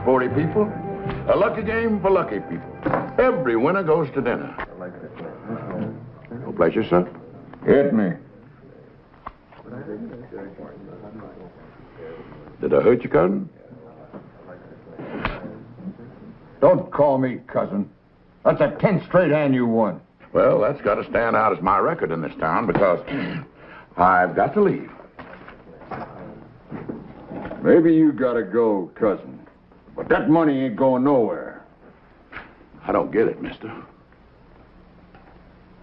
Sporty people, a lucky game for lucky people. Every winner goes to dinner. No pleasure, sir. Hit me. Did I hurt you, cousin? Don't call me cousin. That's a 10 straight hand you won. Well, that's got to stand out as my record in this town because I've got to leave. Maybe you gotta go, cousin. But that money ain't going nowhere. I don't get it, mister.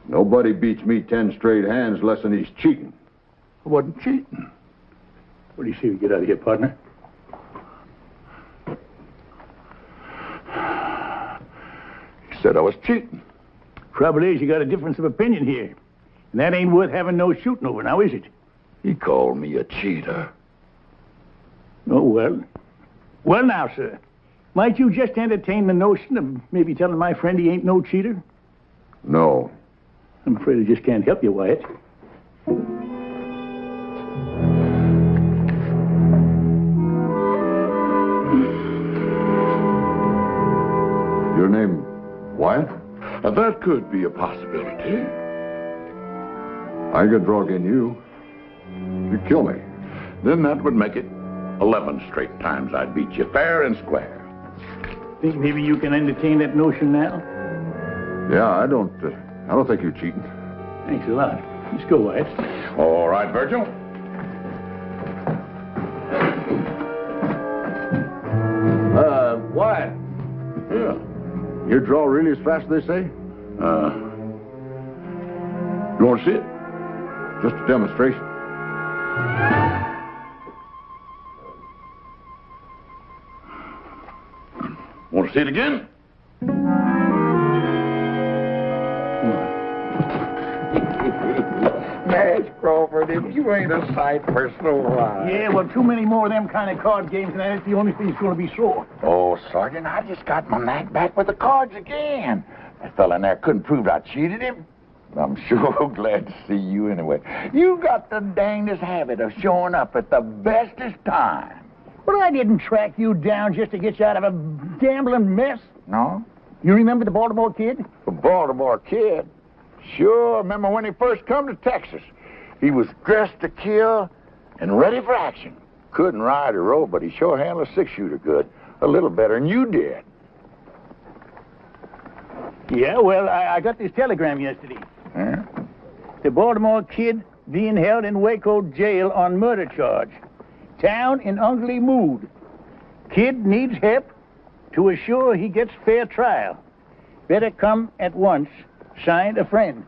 Nobody beats me 10 straight hands less than he's cheating. I wasn't cheating. What do you say we get out of here, partner? He said I was cheating. Trouble is, you got a difference of opinion here. And that ain't worth having no shooting over, now is it? He called me a cheater. Oh, well. Well, now, sir, might you just entertain the notion of maybe telling my friend he ain't no cheater? No. I'm afraid I just can't help you, Wyatt. Your name, Wyatt? That could be a possibility. I could drug in you. You'd kill me. Then that would make it 11 straight times I'd beat you fair and square. Think maybe you can entertain that notion now? Yeah, I don't think you're cheating. Thanks a lot. Let's go, Wyatt. All right, Virgil. Wyatt. Yeah. You draw really as fast as they say? You want to see it? Just a demonstration. Want to see it again? Nash Crawford, if you ain't a sight for sore eyes. Yeah, well, too many more of them kind of card games, and that's the only thing that's going to be sore. Oh, Sergeant, I just got my knack back with the cards again. That fella in there couldn't prove I cheated him. I'm sure glad to see you anyway. You got the dangest habit of showing up at the bestest time. But I didn't track you down just to get you out of a gambling mess. No? You remember the Baltimore Kid? The Baltimore Kid? Sure, remember when he first come to Texas. He was dressed to kill and ready for action. Couldn't ride or row, but he sure handled a six-shooter good. A little better than you did. Yeah, well, I got this telegram yesterday. Huh? The Baltimore Kid being held in Waco jail on murder charge. Town in ugly mood. Kid needs help to assure he gets fair trial. Better come at once. Signed, a friend.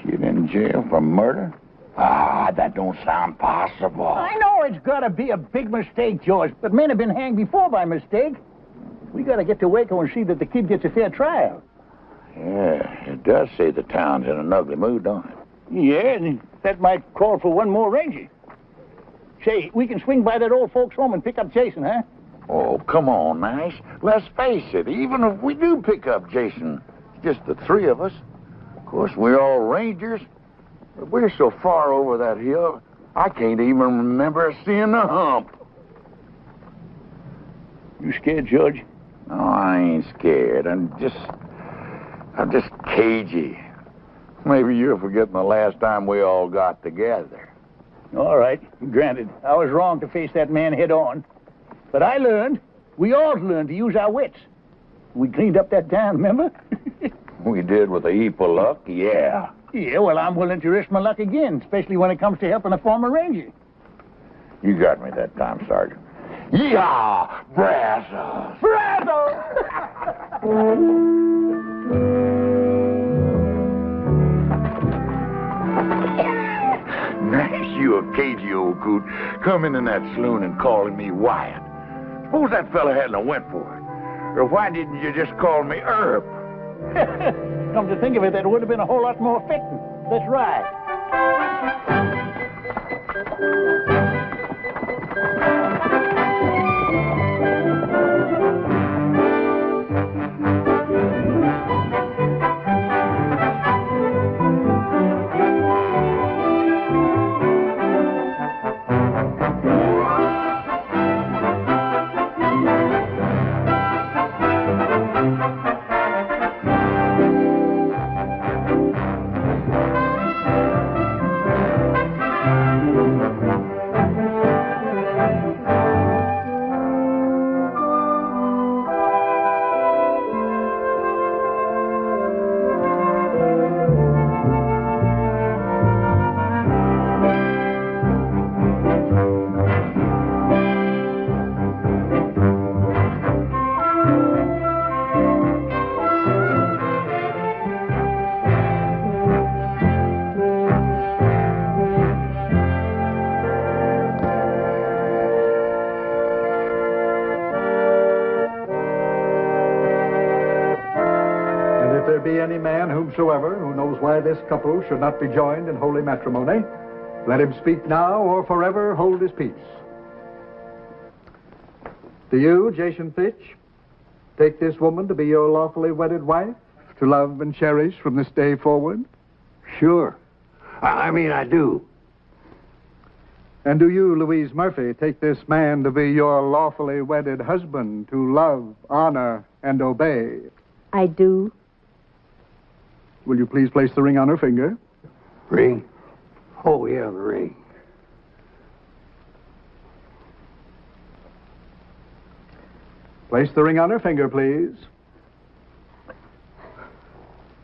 Kid in jail for murder? Ah, that don't sound possible. I know it's got to be a big mistake, George, but men have been hanged before by mistake. We got to get to Waco and see that the kid gets a fair trial. Yeah, it does say the town's in an ugly mood, don't it? Yeah, and that might call for one more ranger. Say, we can swing by that old folks' home and pick up Jason, huh? Oh, come on, Nash. Let's face it, even if we do pick up Jason, it's just the three of us. Of course, we're all rangers, but we're so far over that hill, I can't even remember seeing the hump. You scared, George? No, I ain't scared. I'm just cagey. Maybe you're forgetting the last time we all got together. All right, granted. I was wrong to face that man head on. But I learned, we all learned to use our wits. We cleaned up that town, remember? We did with a heap of luck, yeah. Yeah, well, I'm willing to risk my luck again, especially when it comes to helping a former ranger. You got me that time, Sergeant. Yeehaw! Brazos! Brazos! Nash, you a cagey old coot, coming in that saloon and calling me Wyatt. Suppose that fella hadn't went for it. Or why didn't you just call me Herb? Come to think of it, that would have been a whole lot more fitting. Let's ride. Be any man whomsoever who knows why this couple should not be joined in holy matrimony, let him speak now or forever hold his peace. Do you, Jason Fitch, take this woman to be your lawfully wedded wife, to love and cherish from this day forward? Sure. I mean, I do. And do you, Louise Murphy, take this man to be your lawfully wedded husband, to love, honor, and obey? I do. Will you please place the ring on her finger? Ring? Oh, yeah, the ring. Place the ring on her finger, please.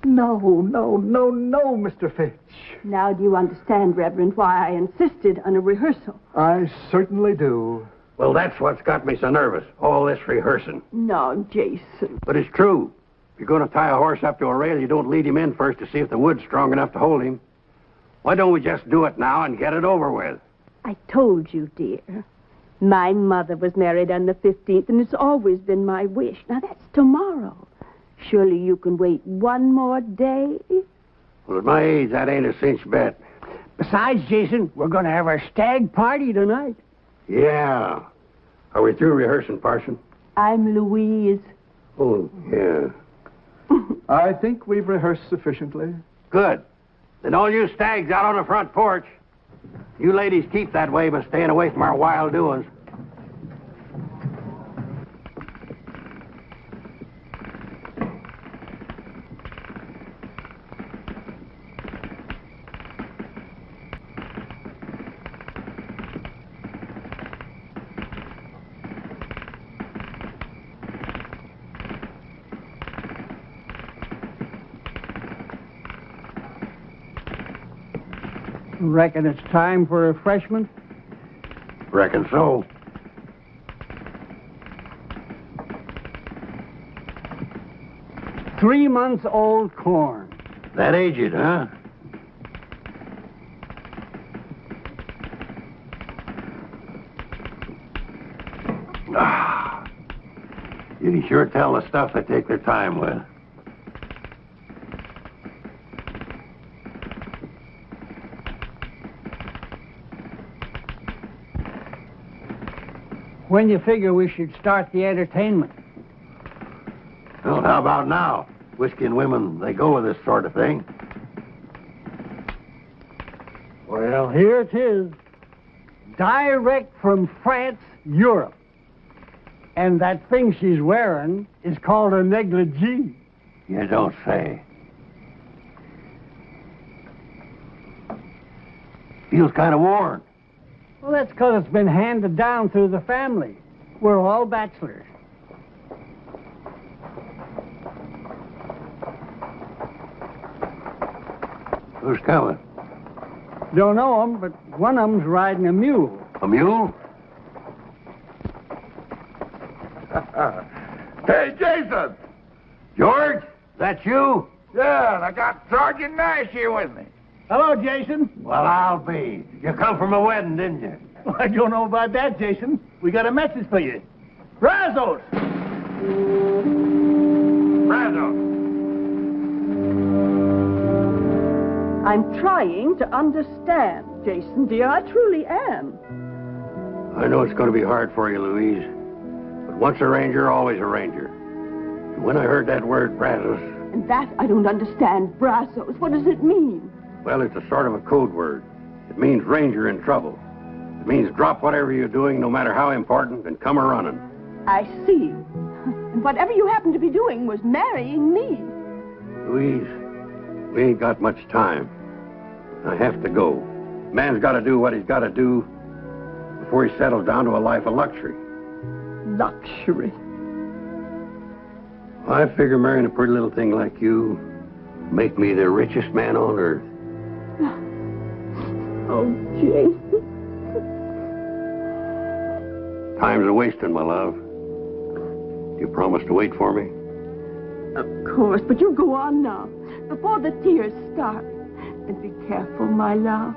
No, Mr. Fitch. Now do you understand, Reverend, why I insisted on a rehearsal? I certainly do. Well, that's what's got me so nervous, all this rehearsing. No, Jason. But it's true. If you're going to tie a horse up to a rail, you don't lead him in first to see if the wood's strong enough to hold him. Why don't we just do it now and get it over with? I told you, dear. My mother was married on the 15th, and it's always been my wish. Now, that's tomorrow. Surely you can wait one more day? Well, at my age, that ain't a cinch bet. Besides, Jason, we're going to have our stag party tonight. Yeah. Are we through rehearsing, Parson? I'm Louise. Oh, yeah. I think we've rehearsed sufficiently. Good. Then all you stags out on the front porch. You ladies keep that way by staying away from our wild doings. Reckon it's time for refreshment? Reckon so. Three-month-old corn. That aged, huh? Ah. You can sure tell the stuff they take their time with. When you figure we should start the entertainment? Well, how about now? Whiskey and women, they go with this sort of thing. Well, here it is. Direct from France, Europe. And that thing she's wearing is called a negligee. You don't say. Feels kind of worn. Well, that's because it's been handed down through the family. We're all bachelors. Who's coming? Don't know them, but one of them's riding a mule. A mule? Hey, Jason! George, that's you? Yeah, and I got Sergeant Nash here with me. Hello, Jason. Well, I'll be. You come from a wedding, didn't you? Well, I don't know about that, Jason. We got a message for you. Brazos! Brazos! I'm trying to understand, Jason, dear. I truly am. I know it's going to be hard for you, Louise. But once a ranger, always a ranger. And when I heard that word, Brazos... And that I don't understand, Brazos. What does it mean? Well, it's a sort of a code word. It means ranger in trouble. It means drop whatever you're doing, no matter how important, and come a-running. I see. And whatever you happen to be doing was marrying me. Louise, we ain't got much time. I have to go. Man's got to do what he's got to do before he settles down to a life of luxury. Luxury? I figure marrying a pretty little thing like you make me the richest man on earth. Oh, Jason. Time's a-wasting, my love. You promise to wait for me? Of course, but you go on now, before the tears start. And be careful, my love.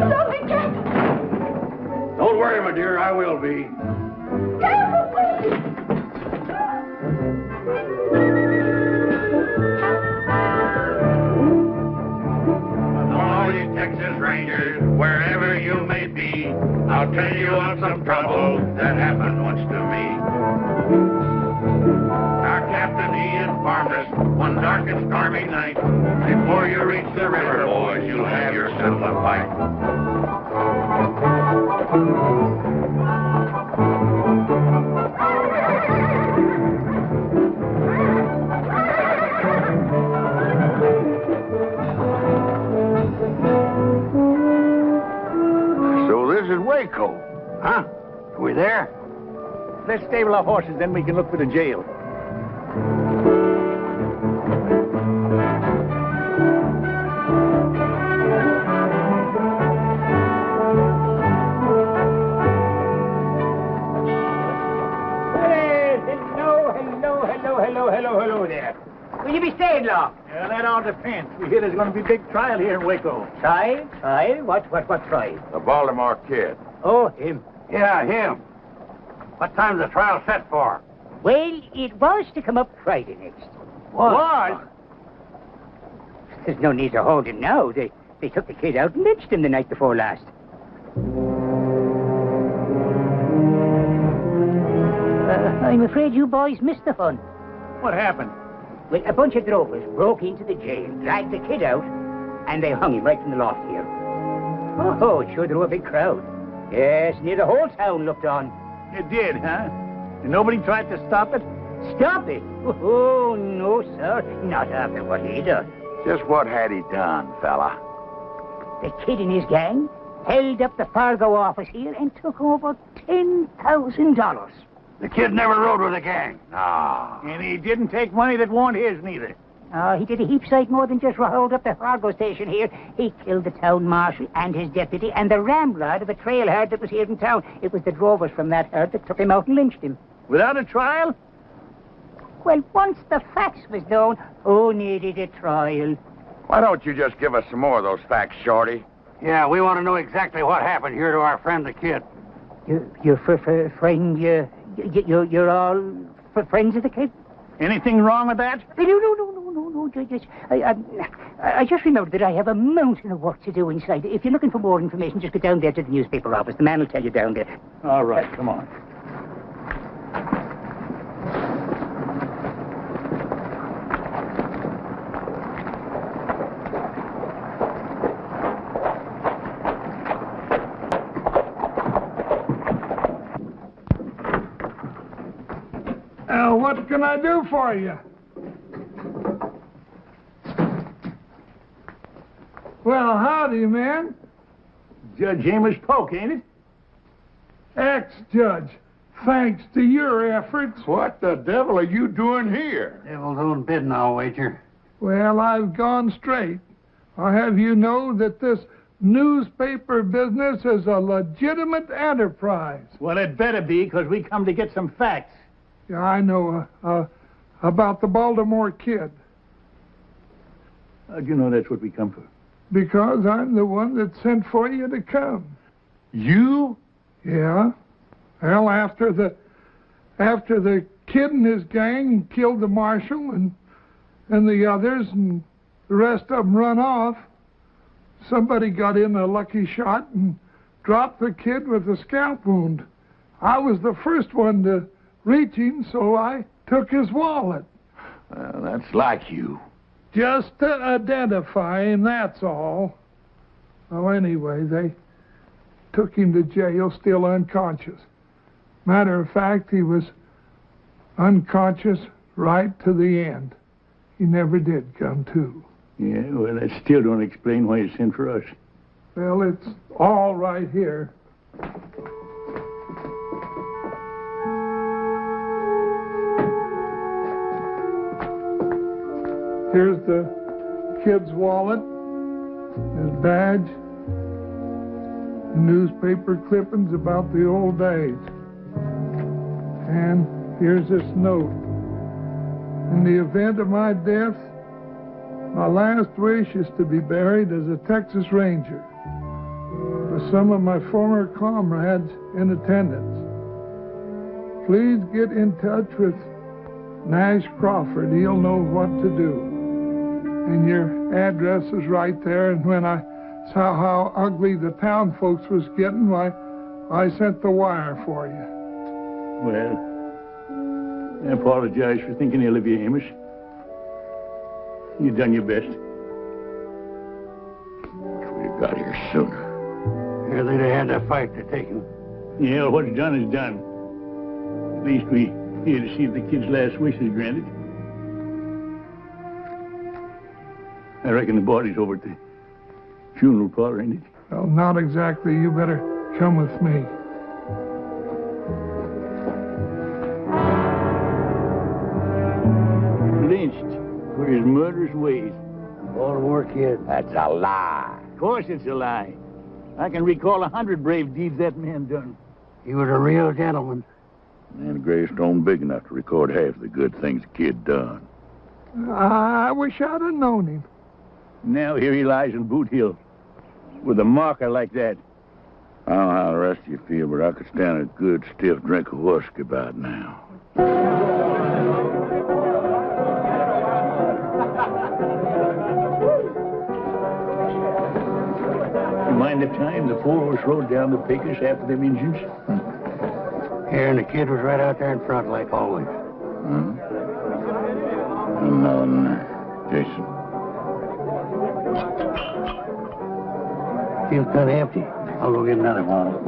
Don't be careful! Don't worry, my dear, I will be. Careful, please! All you Texas Rangers, wherever you may be, I'll tell you of some trouble that happened once to me. Our captain, he informed us one dark and stormy night, before you reach the river, boys, you'll have yourself a fight. So this is Waco. Huh? Are we there? Let's stable our horses, then we can look for the jail. Hello there. Will you be staying long? Yeah, that all depends. We hear there's going to be a big trial here in Waco. Trial? Trial? What trial? The Baltimore Kid. Oh, him. Yeah, him. What time's the trial set for? Well, it was to come up Friday next. What? There's no need to hold him now. They took the kid out and lynched him the night before last. I'm afraid you boys missed the fun. What happened? Well, a bunch of drovers broke into the jail, dragged the kid out, and they hung him right from the loft here. Oh, it sure drew a big crowd. Yes, near the whole town looked on. It did, huh? And nobody tried to stop it? Stop it? Oh, no, sir. Not after what he done. Just what had he done, fella? The kid and his gang held up the Fargo office here and took over $10,000. The kid never rode with a gang. No. And he didn't take money that wasn't his, neither. He did a heap sight more than just hold up the Fargo station here. He killed the town marshal and his deputy and the ramrod of a trail herd that was here in town. It was the drovers from that herd that took him out and lynched him. Without a trial? Well, once the facts was known, who needed a trial? Why don't you just give us some more of those facts, Shorty? Yeah, we want to know exactly what happened here to our friend the kid. Your friend, you're all friends of the kid? Anything wrong with that? No, Judge. I just remembered that I have a mountain of work to do inside. If you're looking for more information, just go down there to the newspaper office. The man will tell you down there. All right, come on. What can I do for you? Well, howdy, man. Judge Amos Polk, ain't it? Ex-judge, thanks to your efforts. What the devil are you doing here? Devil's own bidding, I'll wager. Well, I've gone straight. I'll have you know that this newspaper business is a legitimate enterprise. Well, it better be, because we come to get some facts. Yeah, I know about the Baltimore Kid. How'd you know that's what we come for? Because I'm the one that sent for you to come. You? Yeah. Well, after the kid and his gang killed the marshal and the others, and the rest of them run off. Somebody got in a lucky shot and dropped the kid with a scalp wound. I was the first one to reach him, so I took his wallet. That's like you. Just to identify him, that's all. Well, anyway, they took him to jail, still unconscious. Matter of fact, he was unconscious right to the end. He never did come to. Yeah, well, that still don't explain why you sent for us. Well, it's all right here. Here's the kid's wallet, his badge, newspaper clippings about the old days. And here's this note. In the event of my death, my last wish is to be buried as a Texas Ranger with some of my former comrades in attendance. Please get in touch with Nash Crawford. He'll know what to do. And your address is right there, and when I saw how ugly the town folks was getting, why, I sent the wire for you. Well, I apologize for thinking ill of you, Amos. You done your best. Wish we'd have got here sooner. Yeah, they'd have had that fight to take him. Yeah, well, what's done is done. At least we here to see if the kid's last wish is granted. I reckon the body's over at the funeral parlor, ain't it? Well, not exactly. You better come with me. Lynched for his murderous ways. Baltimore kid. That's a lie. Of course it's a lie. I can recall 100 brave deeds that man done. He was a real gentleman. And a gravestone big enough to record half the good things the kid done. I wish I'd have known him. Now here he lies in Boot Hill with a marker like that. I don't know how the rest of you feel, but I could stand a good stiff drink of whiskey about now. You mind the time the four-horse rode down the Pecos after them Injuns? Here, and the kid was right out there in front, like always. Hmm? No, Jason. Feels kind of empty. I'll go get another bottle.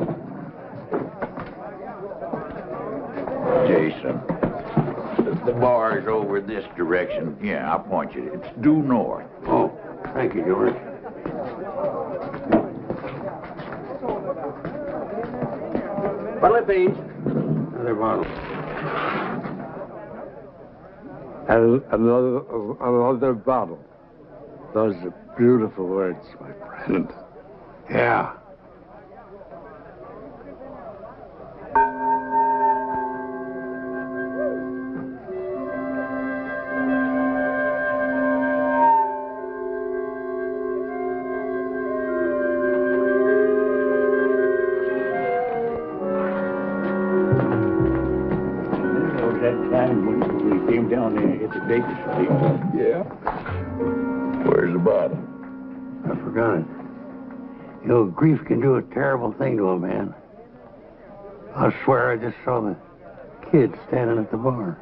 Jason. The bar is over this direction. Yeah, I'll point you. It's due north. Oh, thank you, George. What'll it be? Another bottle. And another bottle. Those are beautiful words, my friend. Yeah. Yeah. Where's the bottle? I forgot it. You know, grief can do a terrible thing to a man. I swear I just saw the kid standing at the bar.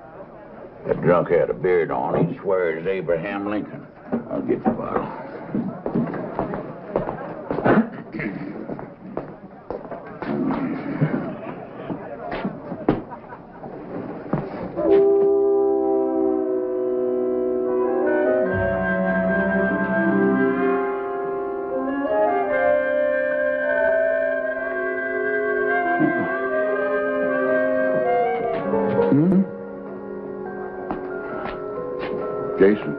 That drunk had a beard on. He'd swear it's Abraham Lincoln. I'll get the bottle. Jason.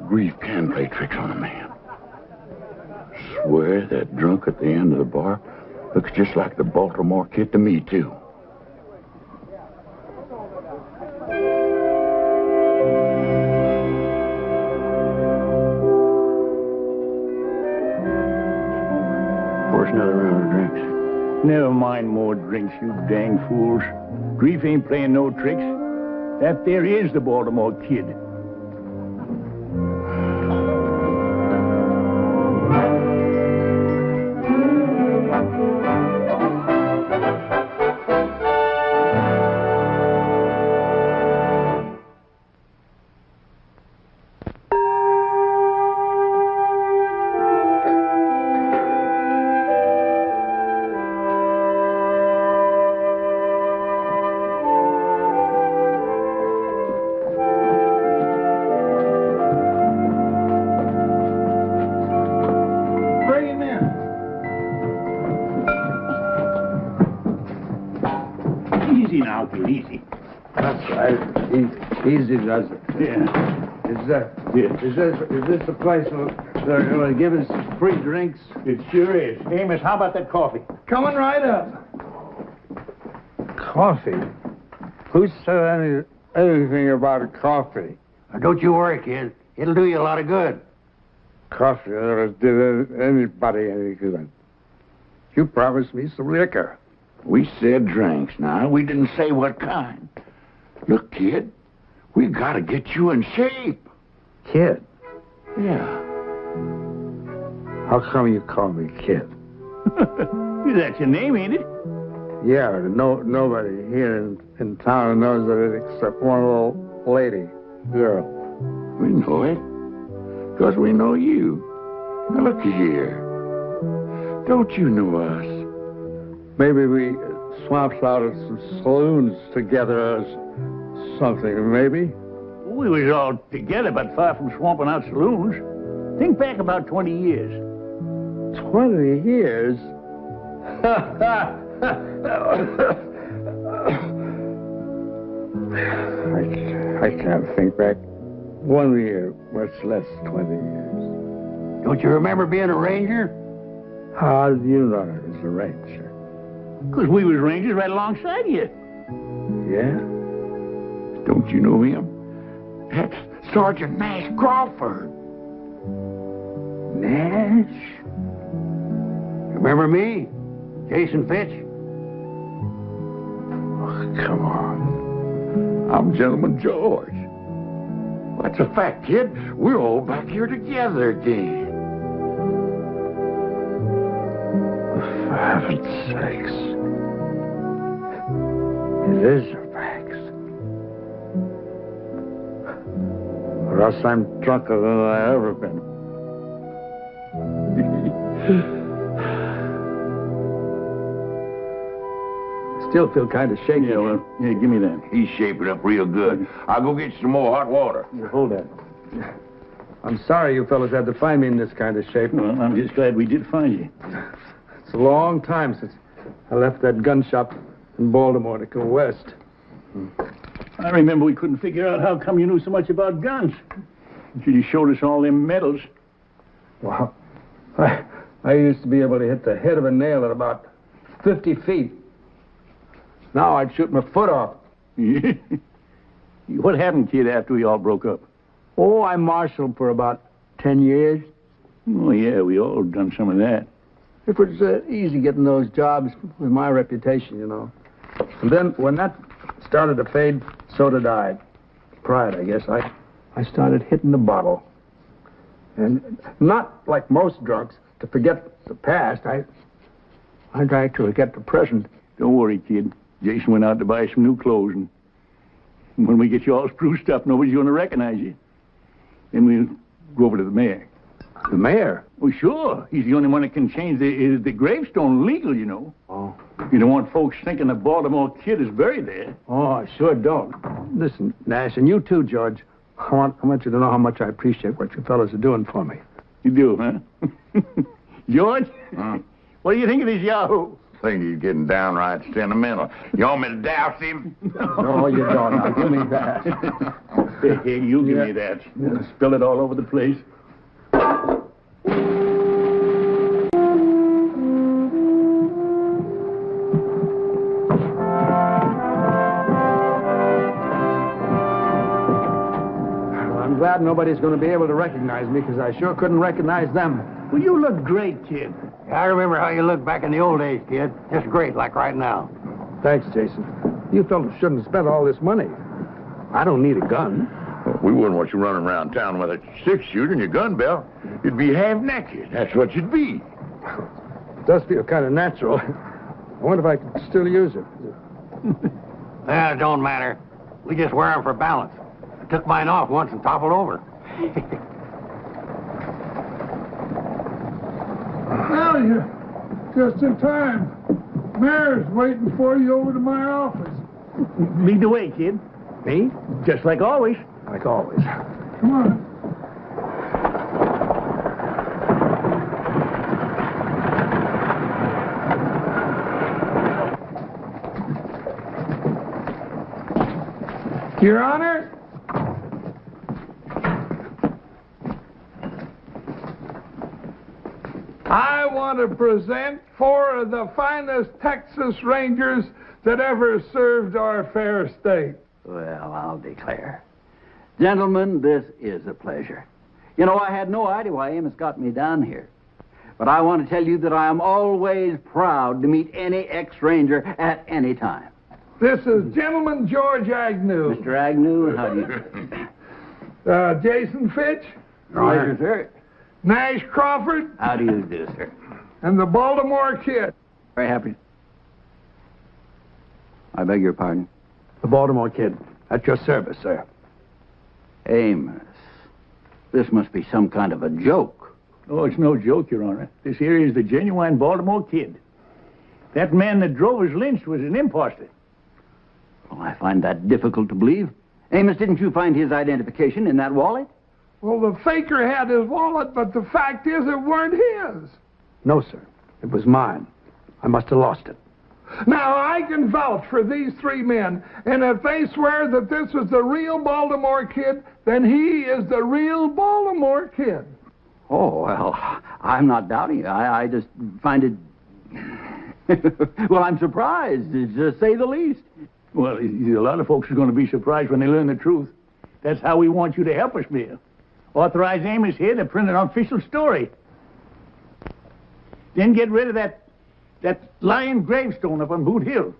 Grief can play tricks on a man. Swear that drunk at the end of the bar looks just like the Baltimore kid to me, too. Pour us another round of drinks. Never mind more drinks, you dang fools. Grief ain't playing no tricks. That there is the Baltimore Kid. Easy now, Kid, easy. That's right. Easy does it. Yeah. Is this the place they're going to give us free drinks? It sure is. Amos, how about that coffee? Coming right up. Coffee? Who said anything about coffee? Now, don't you worry, kid. It'll do you a lot of good. Coffee never did anybody any good. You promised me some liquor. We said drinks now. We didn't say what kind. Look, kid, we gotta get you in shape. Kid? Yeah. How come you call me kid? That's your name, ain't it? Yeah, nobody here in town knows it except one little lady, girl. We know it. Because we know you. Now, look here. Don't you know us? Maybe we swapped out at some saloons together or something, maybe? We was all together, but far from swamping out saloons. Think back about 20 years. 20 years? I can't think back 1 year, much less 20 years. Don't you remember being a ranger? How do you know I was a ranger? Because we was rangers right alongside you. Yeah? Don't you know him? That's Sergeant Nash Crawford. Nash? Remember me? Jason Fitch? Oh, come on. I'm Gentleman George. That's a fact, kid. We're all back here together again. For heaven's sakes. It is a fact. Or else I'm drunker than I've ever been. Still feel kind of shaky. Yeah, well, give me that. He's shaping up real good. I'll go get you some more hot water. Yeah, hold that. I'm sorry you fellas had to find me in this kind of shape. Well, I'm just glad we did find you. It's a long time since I left that gun shop in Baltimore to go west. I remember we couldn't figure out how come you knew so much about guns. You showed us all them medals. Wow. I used to be able to hit the head of a nail at about 50 feet. Now I'd shoot my foot off. What happened, kid, after we all broke up? Oh, I marshaled for about 10 years. Oh, yeah, we all done some of that. It was easy getting those jobs with my reputation, you know. And then when that started to fade, so did I. Pride, I guess. I started hitting the bottle. And not like most drunks, to forget the past. I tried to forget the present. Don't worry, kid. Jason went out to buy some new clothes, and when we get you all spruced up, nobody's going to recognize you. Then we'll go over to the mayor. The mayor? Well, sure. He's the only one that can change the gravestone legal, you know. Oh. You don't want folks thinking the Baltimore Kid is buried there. Oh, I sure don't. Listen, Nash, and you too, George. I want you to know how much I appreciate what you fellas are doing for me. You do, huh? George? What do you think of this Yahoo? I think he's getting downright sentimental. You want me to douse him? No, you don't. Now, give me that. Hey, you give me that. Spill it all over the place. I'm glad nobody's going to be able to recognize me, because I sure couldn't recognize them. Well, you look great, kid. I remember how you looked back in the old days, kid. Just great, like right now. Thanks, Jason. You fellas shouldn't have spent all this money. I don't need a gun. We wouldn't want you running around town with a six-shooter and your gun belt. You'd be half-naked. That's what you'd be. It does feel kind of natural. I wonder if I could still use it. It don't matter. We just wear them for balance. I took mine off once and toppled over. Well, you're just in time. Mayor's waiting for you over to my office. Lead the way, kid. Me? Just like always. Like always. Come on. Your Honor, I want to present 4 of the finest Texas Rangers that ever served our fair state. Well, I'll declare. Gentlemen, this is a pleasure. You know, I had no idea why Amos got me down here. But I want to tell you that I am always proud to meet any ex-Ranger at any time. This is Gentleman George Agnew. Mr. Agnew, how do you do? Jason Fitch. Right, sir. Nash Crawford. How do you do, sir? And the Baltimore Kid. Very happy. I beg your pardon? The Baltimore Kid. At your service, sir. Amos, this must be some kind of a joke. Oh, it's no joke, Your Honor. This here is the genuine Baltimore Kid. That man that drove us lynched was an imposter. Well, I find that difficult to believe. Amos, didn't you find his identification in that wallet? Well, the faker had his wallet, but the fact is it weren't his. No, sir. It was mine. I must have lost it. Now, I can vouch for these 3 men, and if they swear that this was the real Baltimore Kid, then he is the real Baltimore Kid. Oh, well, I'm not doubting you. I just find it... well, I'm surprised, to say the least. Well, a lot of folks are going to be surprised when they learn the truth. That's how we want you to help us, Mayor. Authorize Amos here to print an official story. Then get rid of that lying gravestone up on Boot Hill.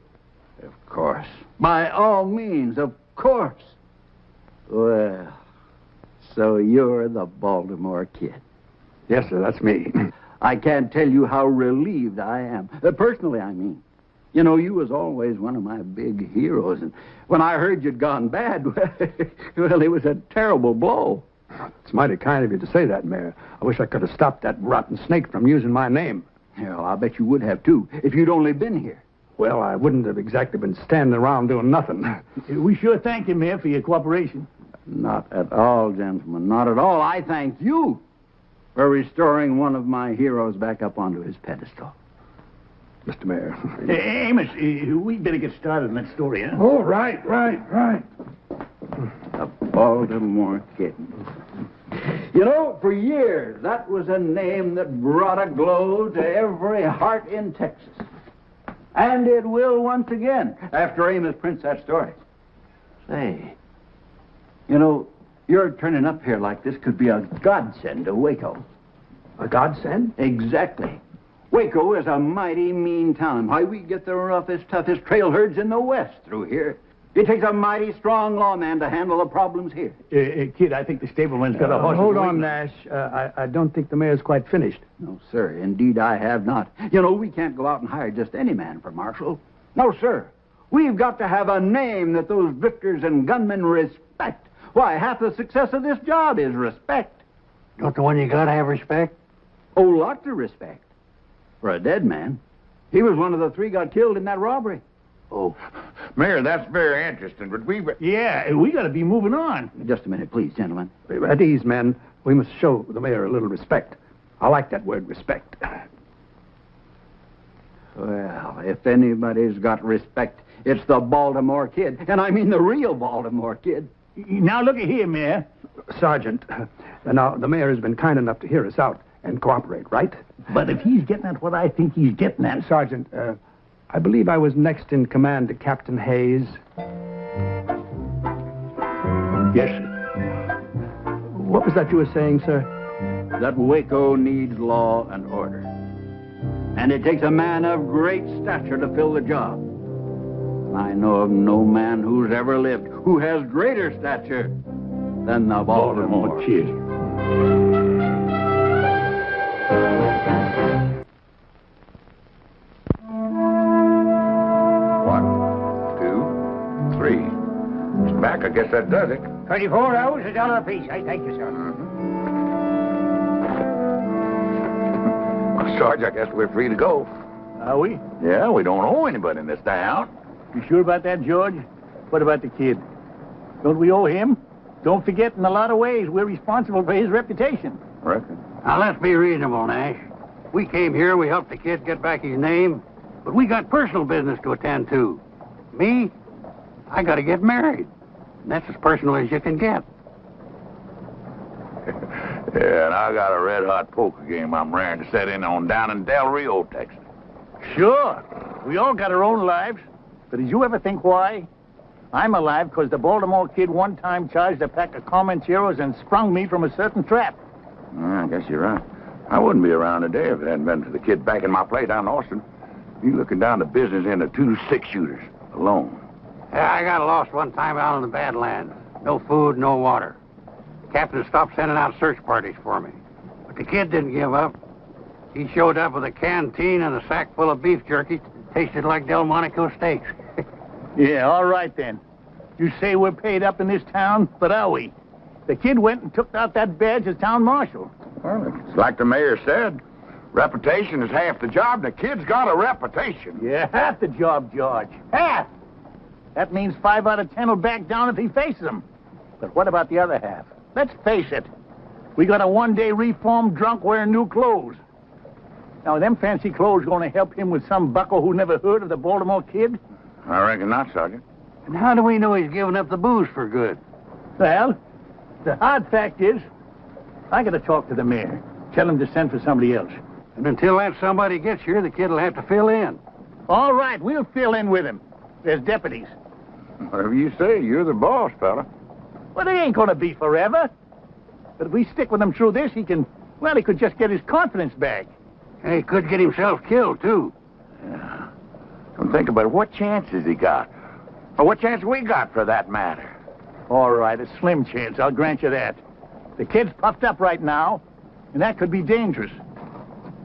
Of course. By all means, of course. Well, so you're the Baltimore Kid. Yes, sir, that's me. I can't tell you how relieved I am. Personally, I mean. You know, you was always one of my big heroes, and when I heard you'd gone bad, well, it was a terrible blow. It's mighty kind of you to say that, Mayor. I wish I could have stopped that rotten snake from using my name. Yeah, well, I'll bet you would have, too, if you'd only been here. Well, I wouldn't have exactly been standing around doing nothing. We sure thank you, Mayor, for your cooperation. Not at all, gentlemen, not at all. I thank you for restoring one of my heroes back up onto his pedestal. Mr. Mayor. Amos, we better get started on that story, huh? Oh, right. The Baltimore Kid. You know, for years, that was a name that brought a glow to every heart in Texas. And it will once again, after Amos prints that story. Say, you know, your turning up here like this could be a godsend to Waco. A godsend? Exactly. Waco is a mighty mean town. Why, we get the roughest, toughest trail herds in the West through here. It takes a mighty strong lawman to handle the problems here. Kid, I think the stableman's got a horse. Hold on, Nash. I don't think the mayor's quite finished. No, sir. Indeed, I have not. You know, we can't go out and hire just any man for marshal. No, sir. We've got to have a name that those drifters and gunmen respect. Why, half the success of this job is respect. Don't the one you gotta have respect? Oh, lots of respect. For a dead man. He was one of the 3 got killed in that robbery. Oh. Mayor, that's very interesting, but we got to be moving on. Just a minute, please, gentlemen. At ease, men. We must show the mayor a little respect. I like that word, respect. Well, if anybody's got respect, it's the Baltimore Kid. And I mean the real Baltimore Kid. Now, look at here, Mayor. Sergeant, now, the mayor has been kind enough to hear us out and cooperate, right? But if he's getting at what I think he's getting at... Sergeant, I believe I was next in command to Captain Hayes. Yes, sir. What was that you were saying, sir? That Waco needs law and order. And it takes a man of great stature to fill the job. I know of no man who's ever lived who has greater stature than the Baltimore Kid. 1, 2, 3. It's back. I guess that does it. 24 hours, $1 apiece. I thank you, sir. Well, Sarge, I guess we're free to go. Are we? Yeah, we don't owe anybody in this town. You sure about that, George? What about the kid? Don't we owe him? Don't forget, in a lot of ways, we're responsible for his reputation. Reckon. Now, let's be reasonable, Nash. We came here, we helped the kid get back his name, but we got personal business to attend to. Me, I gotta get married. And that's as personal as you can get. Yeah, and I got a red-hot poker game I'm raring to set in on down in Del Rio, Texas. Sure. We all got our own lives. But did you ever think why? I'm alive because the Baltimore Kid one time charged a pack of Comancheros and sprung me from a certain trap. I guess you're right. I wouldn't be around today if it hadn't been for the kid back in my play down in Austin. You looking down the business into 2 6-shooters alone. Yeah, I got lost one time out in the Badlands. No food, no water. The captain stopped sending out search parties for me. But the kid didn't give up. He showed up with a canteen and a sack full of beef jerky. Tasted like Delmonico steaks. Yeah, all right then. You say we're paid up in this town, but are we? The kid went and took out that badge as town marshal. Well, it's like the mayor said. Reputation is half the job. The kid's got a reputation. Yeah, half the job, George. Half! That means 5 out of 10 will back down if he faces them. But what about the other half? Let's face it. We got a one-day reformed drunk wearing new clothes. Now, are them fancy clothes going to help him with some bucko who never heard of the Baltimore Kid? I reckon not, Sergeant. And how do we know he's giving up the booze for good? Well, the hard fact is, I got to talk to the mayor. Tell him to send for somebody else. And until that somebody gets here, the kid will have to fill in. All right, we'll fill in with him. There's deputies. Whatever you say, you're the boss, fella. Well, they ain't going to be forever. But if we stick with him through this, he could just get his confidence back. And he could get himself killed, too. Yeah. Don't think about it. What chance has he got? Or what chance we got, for that matter? All right, a slim chance, I'll grant you that. The kid's puffed up right now, and that could be dangerous.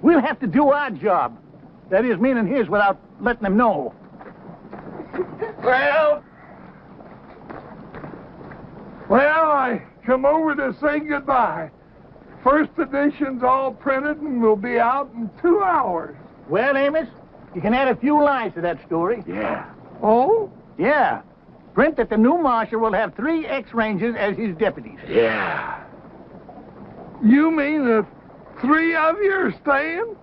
We'll have to do our job. That is, meaning his, without letting him know. Well, I come over to say goodbye. First edition's all printed and will be out in 2 hours. Well, Amos, you can add a few lines to that story. Yeah. Oh? Yeah. Print that the new marshal will have 3 ex-rangers as his deputies. Yeah. You mean that 3 of you are staying?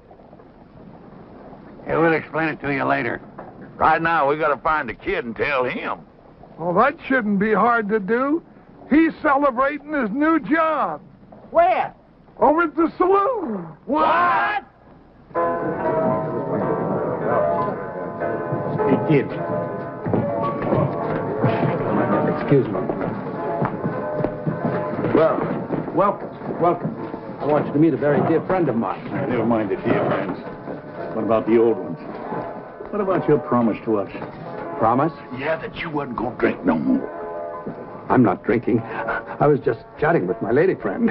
Yeah, we'll explain it to you later. Right now, we got to find the kid and tell him. Well, that shouldn't be hard to do. He's celebrating his new job. Where? Over at the saloon. What? Hey, kid. Excuse me. Well, welcome. I want you to meet a very dear friend of mine. Never mind the dear friends. What about the old ones? What about your promise to us? Promise? Yeah, that you wasn't going to drink no more. I'm not drinking. I was just chatting with my lady friend.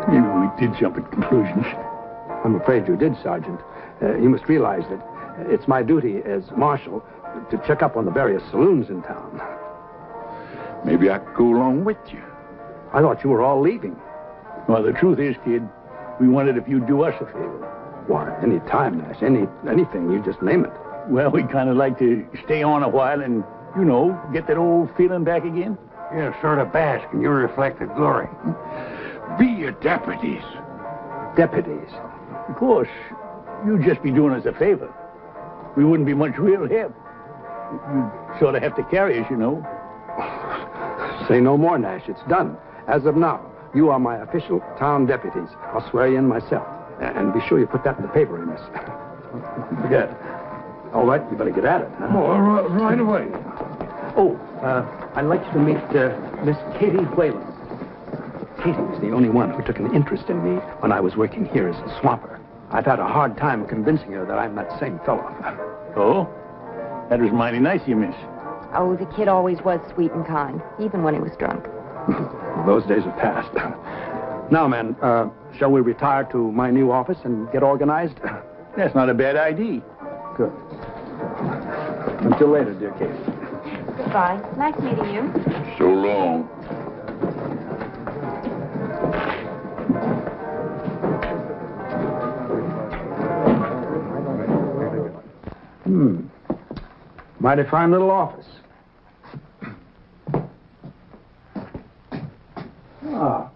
Maybe we did jump at conclusions. I'm afraid you did, Sergeant. You must realize that it's my duty as marshal to check up on the various saloons in town. Maybe I could go along with you. I thought you were all leaving. Well, the truth is, kid, we wondered if you'd do us a favor. Why, any time, Nash. Anything. You just name it. Well, we'd kind of like to stay on a while and, get that old feeling back again. Yeah, sort of bask in your reflected glory. Be your deputies. Deputies? Of course, you'd just be doing us a favor. We wouldn't be much real help. You'd sort of have to carry us, Say no more, Nash. It's done. As of now, you are my official town deputies. I'll swear you in myself. And be sure you put that in the paper, Amos. Good. All right, you better get at it, huh? Oh, right away. Oh, I'd like you to meet Miss Katie Whalen. Katie was the only one who took an interest in me when I was working here as a swamper. I've had a hard time convincing her that I'm that same fellow. Oh? That was mighty nice of you, miss. Oh, the kid always was sweet and kind, even when he was drunk. Well, those days are past. Now, men, shall we retire to my new office and get organized? That's not a bad idea. Good. Until later, dear Katie. Goodbye. Nice meeting you. So long. Mighty fine little office. Ah,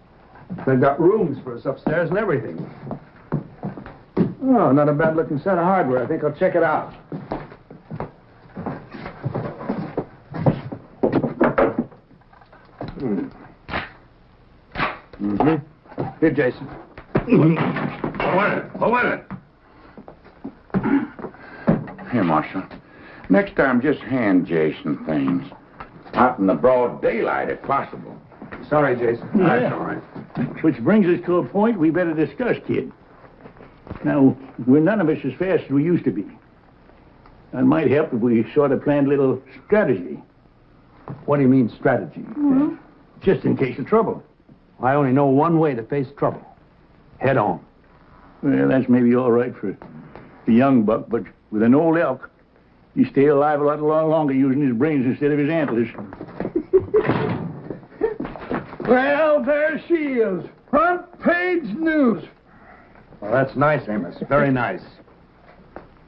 they've got rooms for us upstairs and everything. Oh, not a bad-looking set of hardware. I think I'll check it out. Here, Jason. What was it? Here, Marshal. Next time, just hand Jason things. Out in the broad daylight, if possible. Sorry, Jason. Yeah. That's all right. Which brings us to a point we better discuss, kid. Now, we're none of us as fast as we used to be. It might help if we sort of planned a little strategy. What do you mean, strategy? Just in case of trouble. I only know one way to face trouble. Head on. Well, that's maybe all right for the young buck, but with an old elk, you stay alive a lot longer using his brains instead of his antlers. Well, there she is. Front page news. Well, that's nice, Amos. Very nice.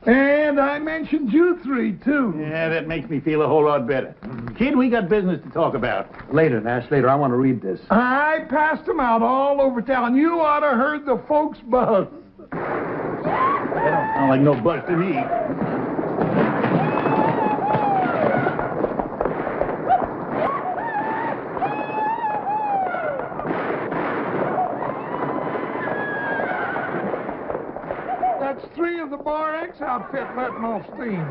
And I mentioned you three, too. Yeah, that makes me feel a whole lot better. Kid, we got business to talk about. Later, Nash, later. I want to read this. I passed them out all over town. You ought to heard the folks buzz. That don't sound like no buzz to me. That's three of the Bar X outfit letting off steam.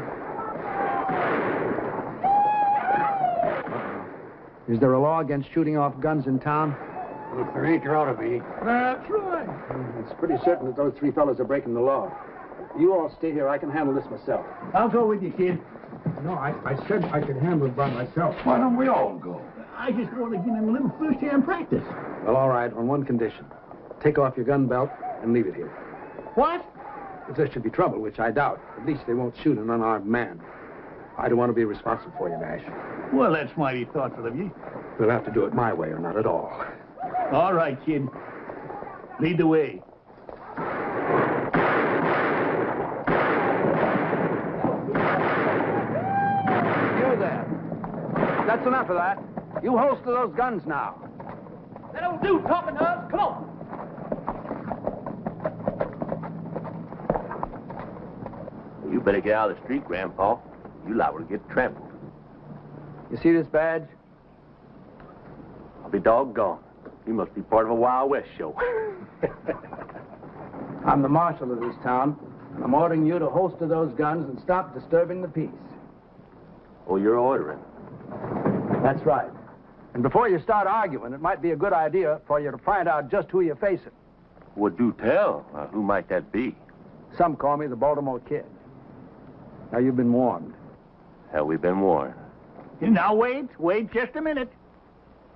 Is there a law against shooting off guns in town? If there ain't, there ought to be. That's right. It's pretty certain that those three fellows are breaking the law. You all stay here. I can handle this myself. I'll go with you, kid. No, I said I could handle it by myself. Why don't we all go? I just want to give him a little first-hand practice. Well, all right, on one condition. Take off your gun belt and leave it here. What? If there should be trouble, which I doubt, at least they won't shoot an unarmed man. I don't want to be responsible for you, Nash. Well, that's mighty thoughtful of you. We'll have to do it my way or not at all. All right, kid. Lead the way. You there. That's enough of that. You holster those guns now. That'll do, talking to us. Come on. You better get out of the street, Grandpa. You liable to get trampled. You see this badge? I'll be doggone. You must be part of a Wild West show. I'm the marshal of this town, and I'm ordering you to holster those guns and stop disturbing the peace. Oh, you're ordering. That's right. And before you start arguing, it might be a good idea for you to find out just who you're facing. Well, do tell. Who might that be? Some call me the Baltimore Kid. Now, you've been warned. Have we been warned? Now, wait just a minute.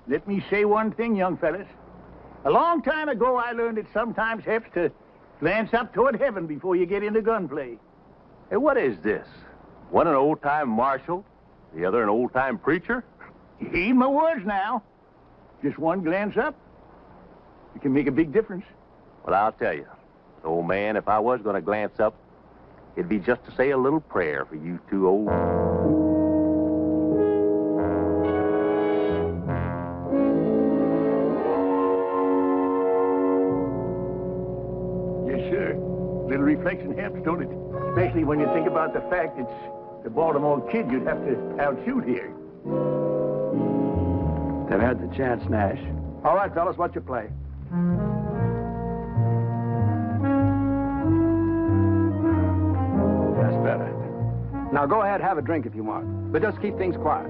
Let me say one thing, young fellas. A long time ago, I learned it sometimes helps to glance up toward heaven before you get into gunplay. Hey, what is this? One an old-time marshal, the other an old-time preacher? Heed my words now. Just one glance up. It can make a big difference. Well, I'll tell you, old man, if I was going to glance up, it'd be just to say a little prayer for you two old... Little reflection helps, don't it? Especially when you think about the fact it's the Baltimore Kid you'd have to outshoot here. They've had the chance, Nash. All right, fellas, what's your play? That's better. Now go ahead, have a drink if you want. But just keep things quiet.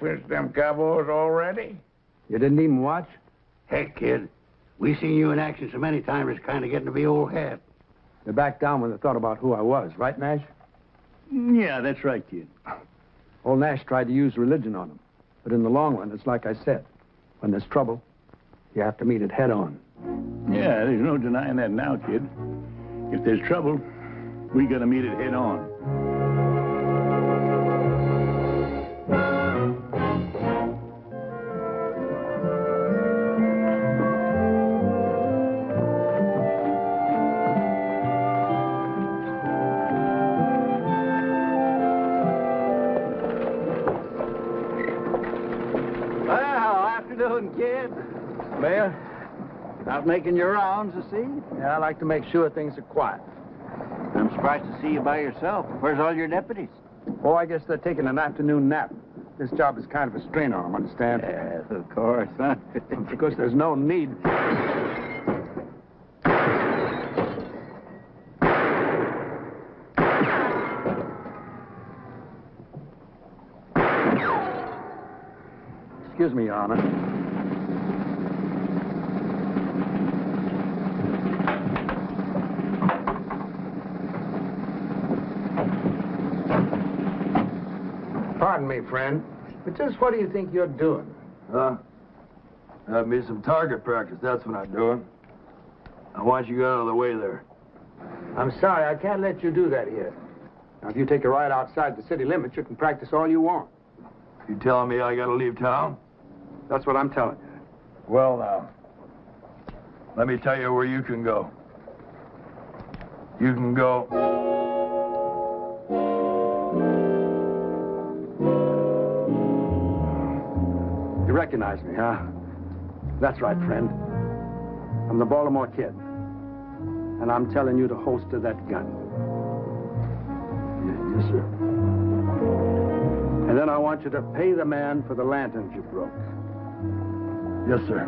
finished them cowboys already? You didn't even watch? Heck, kid. We seen you in action so many times, it's kind of getting to be old hat. They backed down when they thought about who I was, right, Nash? Yeah, that's right, kid. Old Nash tried to use religion on them. But in the long run, it's like I said. When there's trouble, you have to meet it head on. Yeah, there's no denying that now, kid. If there's trouble, we gotta meet it head on. Kid. Mayor, out making your rounds, I see? Yeah, I like to make sure things are quiet. I'm surprised to see you by yourself. Where's all your deputies? Oh, I guess they're taking an afternoon nap. This job is kind of a strain on them, understand? Yes, of course, huh? Because there's no need. Excuse me, Your Honor. Pardon me, friend, but just what do you think you're doing? Have me some target practice, that's what I'm doing. I want you out of the way there. I'm sorry, I can't let you do that here. Now, if you take a ride outside the city limits, you can practice all you want. You telling me I gotta leave town? That's what I'm telling you. Well, now, let me tell you where you can go. You can go... You recognize me, huh? That's right, friend. I'm the Baltimore Kid. And I'm telling you to holster that gun. Yes, sir. And then I want you to pay the man for the lanterns you broke. Yes, sir.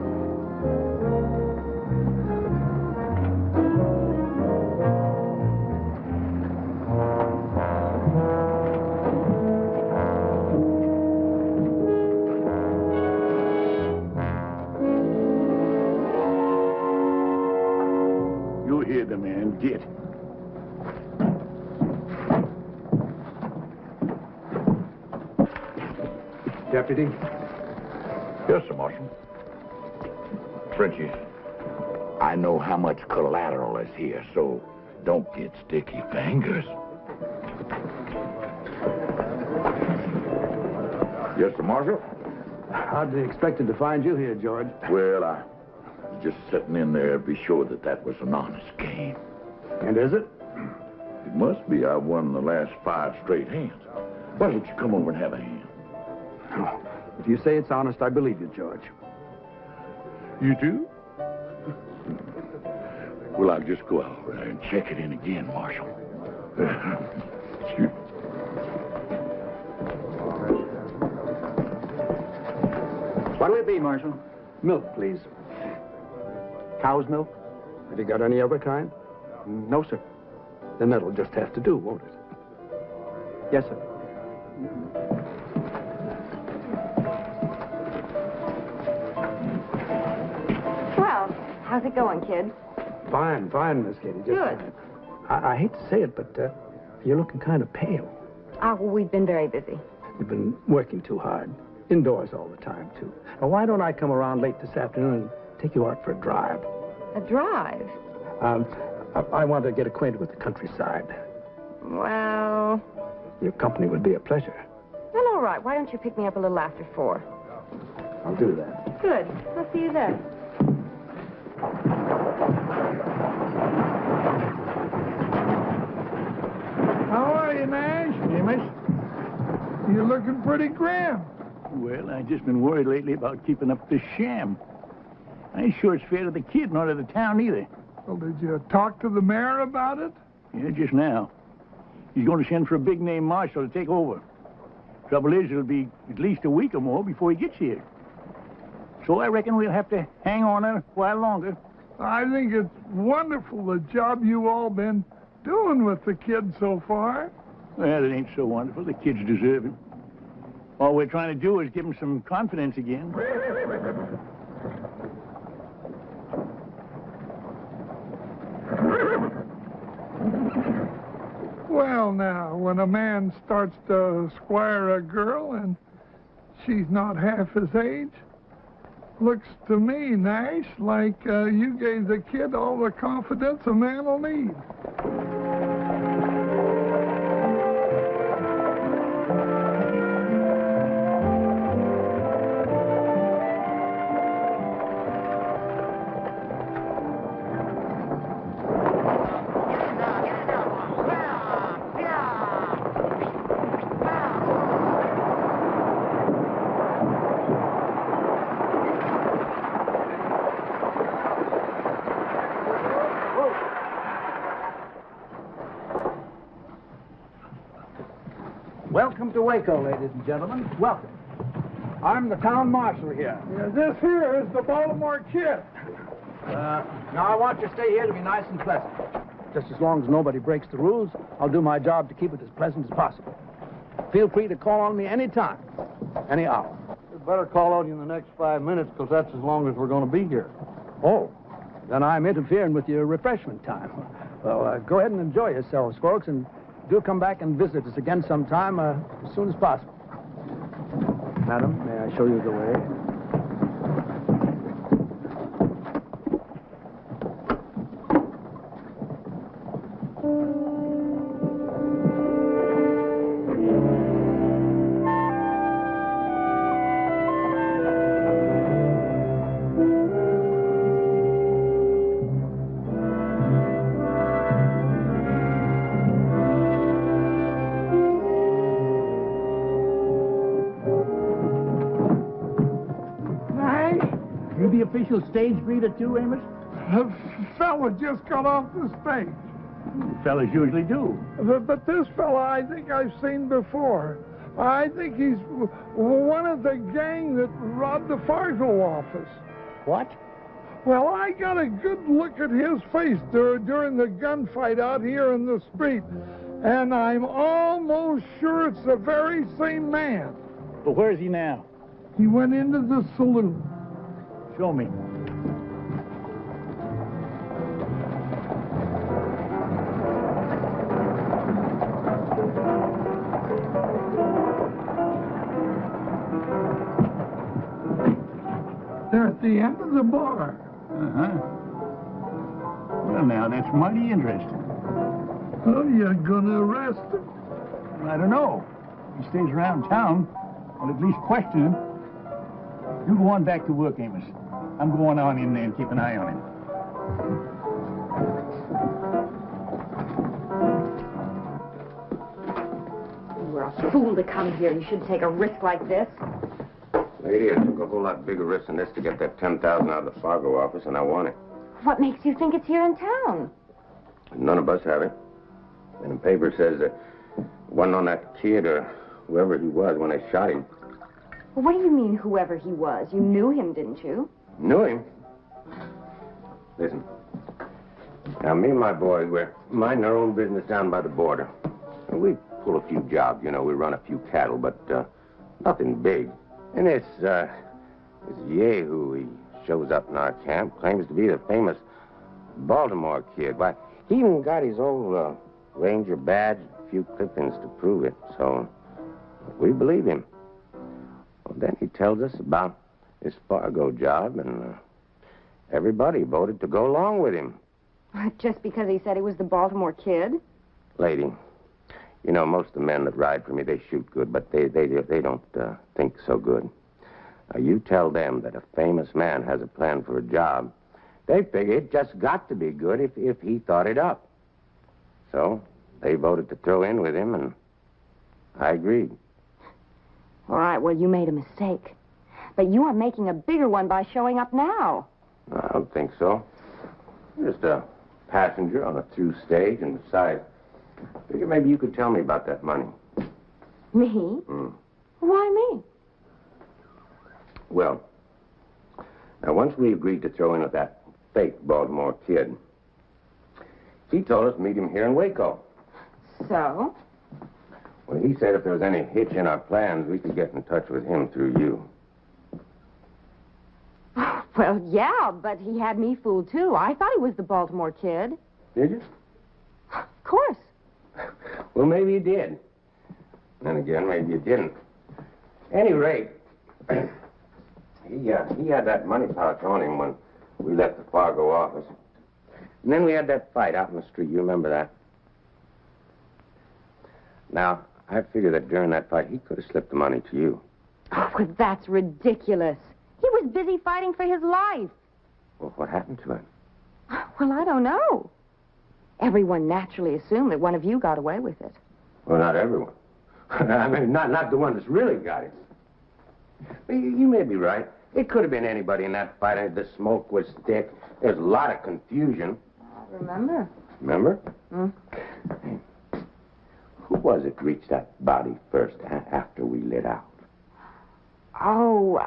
You hear the man, get. Deputy? Yes, sir, Marshal. Frenchie, I know how much collateral is here, so don't get sticky fingers. Yes, sir, Marshal? How'd they expected to find you here, George? Well, I was just sitting in there to be sure that that was an honest game. And is it? It must be. I won the last 5 straight hands. Why don't you come over and have a hand? Oh, if you say it's honest, I believe you, George. You do? Well, I'll just go out there and check it in again, Marshal. Shoot. What'll it be, Marshal? Milk, please. Cow's milk? Have you got any other kind? No, sir. Then that'll just have to do, won't it? Yes, sir. Well, how's it going, kid? Fine, fine, Miss Katie. Just Good. fine. I hate to say it, but you're looking kind of pale. Oh, well, we've been very busy. You've been working too hard. Indoors all the time, too. Now, why don't I come around late this afternoon and take you out for a drive? A drive? I want to get acquainted with the countryside. Well... Your company would be a pleasure. Well, all right. Why don't you pick me up a little after 4? I'll do that. Good. I'll see you then. How are you, Nash? Amos? You're looking pretty grim. Well, I've just been worried lately about keeping up this sham. I ain't sure it's fair to the kid nor to the town either. Well, did you talk to the mayor about it? Yeah, just now. He's going to send for a big-name marshal to take over. Trouble is, it'll be at least a week or more before he gets here. So I reckon we'll have to hang on a while longer. I think it's wonderful the job you all been doing with the kid so far. Well, it ain't so wonderful. The kids deserve it. All we're trying to do is give him some confidence again. Well, now, when a man starts to squire a girl and she's not half his age, looks to me, Nash, like you gave the kid all the confidence a man will need. Welcome to Waco, ladies and gentlemen. Welcome. I'm the town marshal here. Yeah, this here is the Baltimore Kid. Now, I want you to stay here to be nice and pleasant. Just as long as nobody breaks the rules, I'll do my job to keep it as pleasant as possible. Feel free to call on me any time, any hour. You'd better call on you in the next 5 minutes, because that's as long as we're going to be here. Oh, then I'm interfering with your refreshment time. Well, go ahead and enjoy yourselves, folks, and do come back and visit us again sometime as soon as possible. Madam, may I show you the way? The official stage greeter too, Amos? The fella just got off the stage. Fellas usually do. But this fella I think I've seen before. I think he's one of the gang that robbed the Fargo office. What? Well, I got a good look at his face during the gunfight out here in the street, and I'm almost sure it's the very same man. But where is he now? He went into the saloon. Show me. They're at the end of the bar. Uh-huh. Well, now, that's mighty interesting. Oh, you're gonna arrest him? I don't know. If he stays around town, I'll at least question him. You go on back to work, Amos. I'm going on in there and keep an eye on him. You were a fool to come here. You shouldn't take a risk like this. Lady, I took a whole lot bigger risk than this to get that $10,000 out of the Fargo office, and I want it. What makes you think it's here in town? None of us have it. And the paper says that it wasn't on that kid or whoever he was when they shot him. Well, what do you mean, whoever he was? You knew him, didn't you? Knew him? Listen. Now, me and my boys, we're minding our own business down by the border. And we pull a few jobs, you know. We run a few cattle, but nothing big. And this Yahoo, he shows up in our camp, claims to be the famous Baltimore Kid. Why, he even got his old Ranger badge, a few clippings to prove it. So we believe him. Well, then he tells us about his Fargo job, and everybody voted to go along with him. Just because he said he was the Baltimore Kid? Lady, you know, most of the men that ride for me, they shoot good, but they don't think so good. Now, you tell them that a famous man has a plan for a job, they figure it just got to be good if he thought it up. So they voted to throw in with him, and I agreed. All right, well, you made a mistake. But you are making a bigger one by showing up now. I don't think so. I'm just a passenger on a through stage, and besides, I figure maybe you could tell me about that money. Me? Why me? Well, now, once we agreed to throw in with that fake Baltimore Kid, he told us to meet him here in Waco. So? Well, he said if there was any hitch in our plans, we could get in touch with him through you. Well, yeah, but he had me fooled, too. I thought he was the Baltimore kid. Did you? Of course. Well, maybe you did. Then again, maybe you didn't. Any rate, he had that money pouch on him when we left the Fargo office. And then we had that fight out in the street. You remember that? Now, I figure that during that fight, he could have slipped the money to you. Oh, well, that's ridiculous. He was busy fighting for his life. Well, what happened to him? Well, I don't know. Everyone naturally assumed that one of you got away with it. Well, not everyone. I mean, not the one that's really got it. But you may be right. It could have been anybody in that fight. The smoke was thick. There's a lot of confusion. I remember. Remember? Hmm? Who was it reached that body first after we lit out? Oh,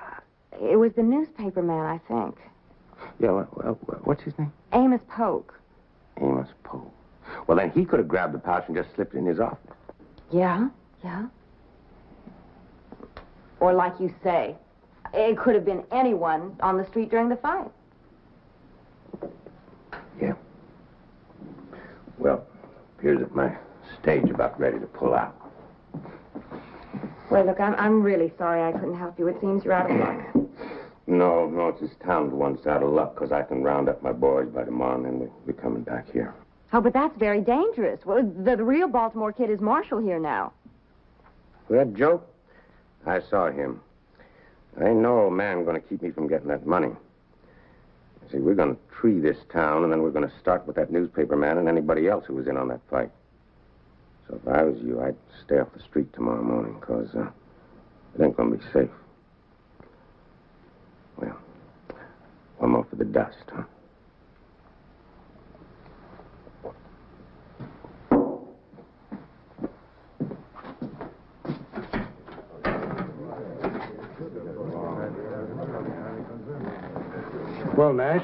it was the newspaper man, I think. Yeah, well, what's his name? Amos Polk. Amos Polk. Well, then he could have grabbed the pouch and just slipped it in his office. Yeah. Or like you say, it could have been anyone on the street during the fight. Yeah. Well, appears that my stage about ready to pull out. Well, look, I'm really sorry I couldn't help you. It seems you're out of luck. No, it's this town the one's out of luck, because I can round up my boys by tomorrow, and then we're coming back here. Oh, but that's very dangerous. Well, the real Baltimore kid is Marshall here now. That joke? I saw him. There ain't no old man going to keep me from getting that money. See, we're going to tree this town, and then we're going to start with that newspaper man and anybody else who was in on that fight. So if I was you, I'd stay off the street tomorrow morning, because it ain't going to be safe. Well, one more for the dust, huh? Well, Nash,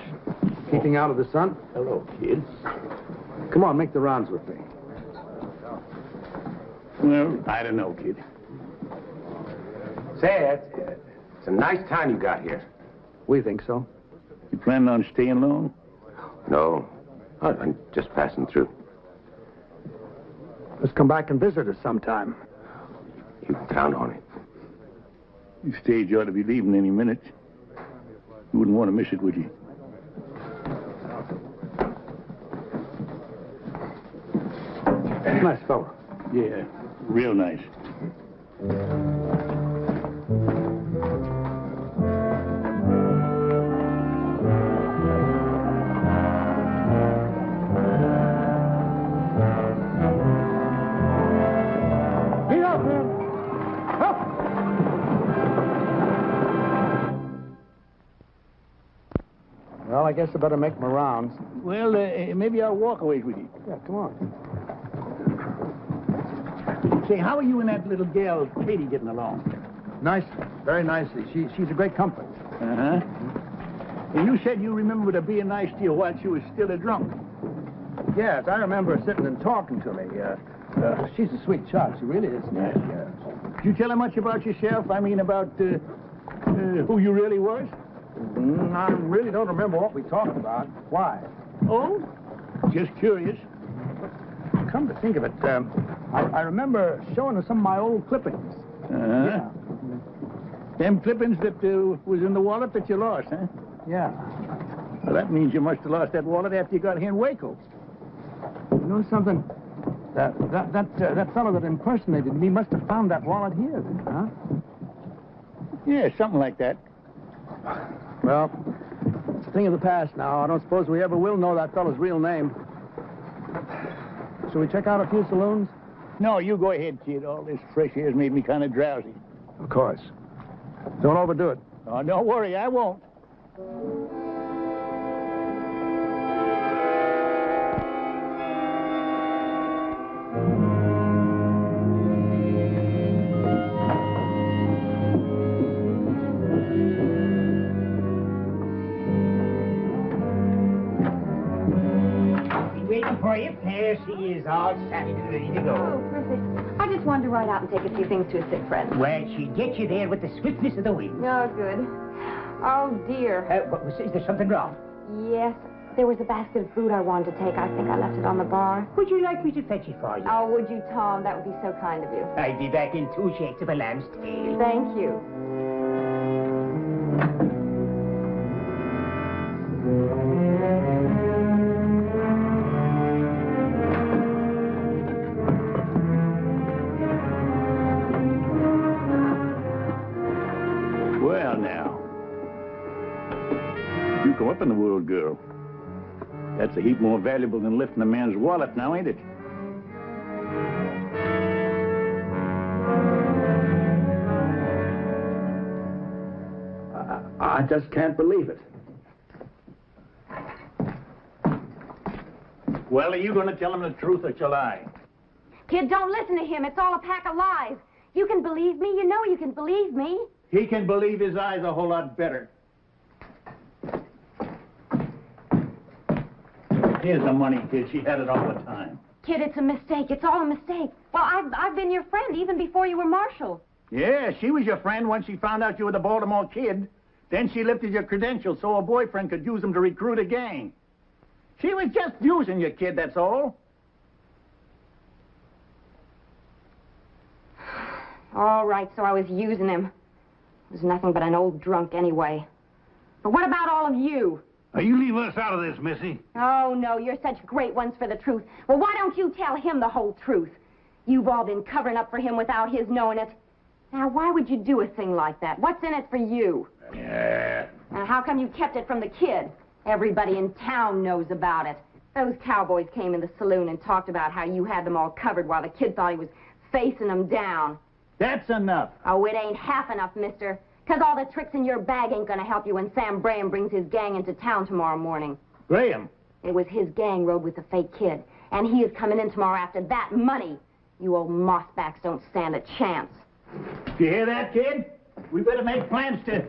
keeping out of the sun? Hello, kids. Come on, make the rounds with me. Well, I don't know, kid. Say, it's a nice time you got here. We think so. You planning on staying long? No, I'm just passing through. Let's come back and visit us sometime. You can count on it. The stage ought to be leaving any minute. You wouldn't want to miss it, would you? Nice fellow. Yeah, real nice. Get up, man! Up! Well, I guess I better make my rounds. Well, maybe I'll walk away with you. Yeah, come on. Say, how are you and that little gal, Katie, getting along? Nice, very nicely. She's a great comfort. Uh-huh. And you said you remembered her being nice to you while she was still a drunk. Yes, I remember her sitting and talking to me. She's a sweet child. She really is. Yeah. Did you tell her much about yourself? I mean, about who you really was? I really don't remember what we talked about. Why? Oh? Just curious. Come to think of it, I remember showing her some of my old clippings. Uh-huh. Yeah. Them clippings that was in the wallet that you lost, huh? Yeah. Well, that means you must have lost that wallet after you got here in Waco. You know something? That fellow that impersonated me must have found that wallet here, huh? Yeah, something like that. Well, it's a thing of the past now. I don't suppose we ever will know that fellow's real name. Shall we check out a few saloons? No, you go ahead, kid. All this fresh air's made me kind of drowsy. Of course. Don't overdo it. Oh, don't worry, I won't. waiting for you. There she is, all saddled and ready to go. Oh, perfect. I just wanted to ride out and take a few things to a sick friend. Well, she'll get you there with the swiftness of the wind. Oh, good. Oh, dear. Is there something wrong? Yes. There was a basket of food I wanted to take. I think I left it on the bar. Would you like me to fetch it for you? Oh, would you, Tom? That would be so kind of you. I'll be back in 2 shakes of a lamb's tail. Thank you. Well, now. You come up in the world, girl. That's a heap more valuable than lifting a man's wallet now, ain't it? I just can't believe it. Well, are you going to tell him the truth or shall I? Kid, don't listen to him. It's all a pack of lies. You can believe me. You know you can believe me. He can believe his eyes a whole lot better. Here's the money, kid. She had it all the time. Kid, it's a mistake. It's all a mistake. Well, I've been your friend even before you were marshal. Yeah, she was your friend once she found out you were the Baltimore Kid. Then she lifted your credentials so her boyfriend could use them to recruit a gang. She was just using you, kid, that's all. All right, so I was using him. He was nothing but an old drunk anyway. But what about all of you? Now, you leave us out of this, Missy. Oh, no, you're such great ones for the truth. Well, why don't you tell him the whole truth? You've all been covering up for him without his knowing it. Now, why would you do a thing like that? What's in it for you? Yeah. And how come you kept it from the kid? Everybody in town knows about it. Those cowboys came in the saloon and talked about how you had them all covered while the kid thought he was facing them down. That's enough. Oh, it ain't half enough, mister. 'Cause all the tricks in your bag ain't gonna help you when Sam Graham brings his gang into town tomorrow morning. Graham? It was his gang rode with the fake kid. And he is coming in tomorrow after that money. You old mossbacks don't stand a chance. You hear that, kid? We better make plans to...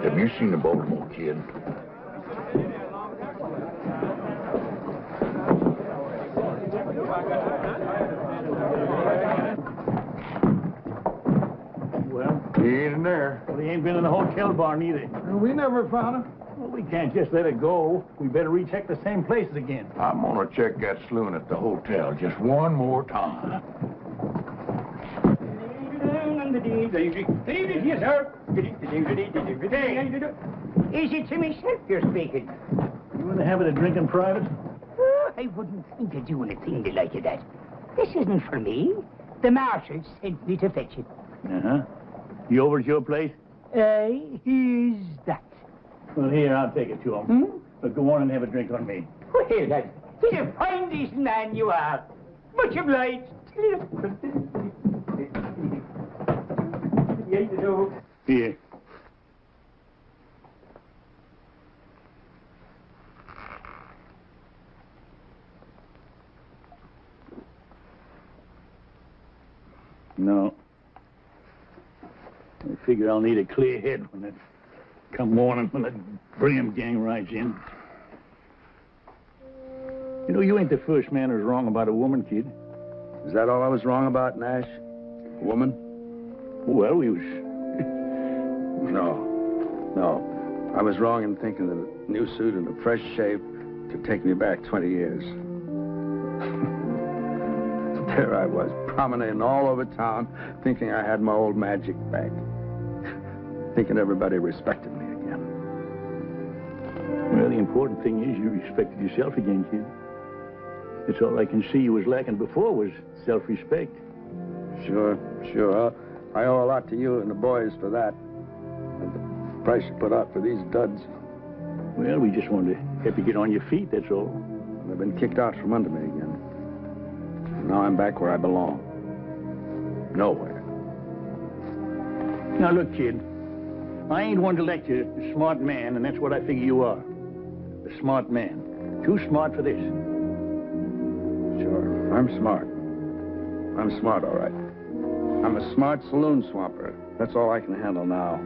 Have you seen the Baltimore Kid? Well, He ain't in there. well, he ain't been in the hotel bar neither. We never found him. Well, we can't just let it go. We better recheck the same places again. I'm gonna check that saloon at the hotel just one more time. Yes, sir. Is it to myself you're speaking? You in the habit of drinking private? Oh, I wouldn't think of doing a thing like that. This isn't for me. The marshal sent me to fetch it. Uh-huh. You over at your place? Here's that. Well, here, I'll take it to him. But go on and have a drink on me. Well, then, he's a fine, decent man you are. Much obliged. Here. No. I figure I'll need a clear head when it come morning when the Graham gang rides in. You know, you ain't the first man who's wrong about a woman, kid. Is that all I was wrong about, Nash? A woman? Well, we was... No. I was wrong in thinking that a new suit and a fresh shave could take me back 20 years. There I was, promenading all over town, thinking I had my old magic back. Thinking everybody respected me again. Well, the important thing is you respected yourself again, kid. It's all I can see you was lacking before was self-respect. Sure. I owe a lot to you and the boys for that. And the price you put out for these duds. Well, we just wanted to help you get on your feet, that's all. They've been kicked out from under me again. Now I'm back where I belong. Nowhere. Now, look, kid. I ain't one to lecture a smart man, and that's what I figure you are. A smart man. Too smart for this. Sure, I'm smart. I'm smart, all right. I'm a smart saloon swamper. That's all I can handle now.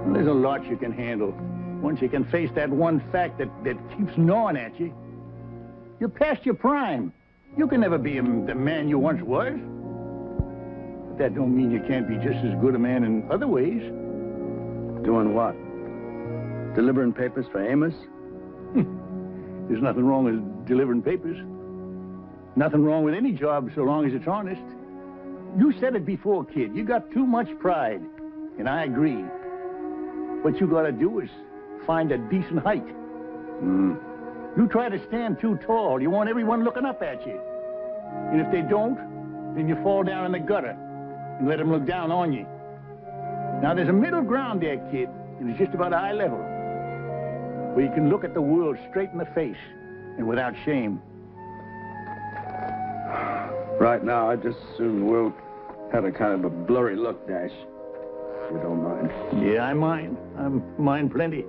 Well, there's a lot you can handle. Once you can face that one fact that keeps gnawing at you. You're past your prime. You can never be the man you once was. But that don't mean you can't be just as good a man in other ways. Doing what? Delivering papers for Amos? There's nothing wrong with delivering papers. Nothing wrong with any job so long as it's honest. You said it before, kid. You got too much pride. And I agree. What you gotta do is find a decent height. You try to stand too tall, you want everyone looking up at you. And if they don't, then you fall down in the gutter and let them look down on you. Now, there's a middle ground there, kid, and it's just about eye level, where you can look at the world straight in the face and without shame. Right now, I just as soon the world had a kind of a blurry look, Dash. You don't mind? Yeah, I mind. I mind plenty.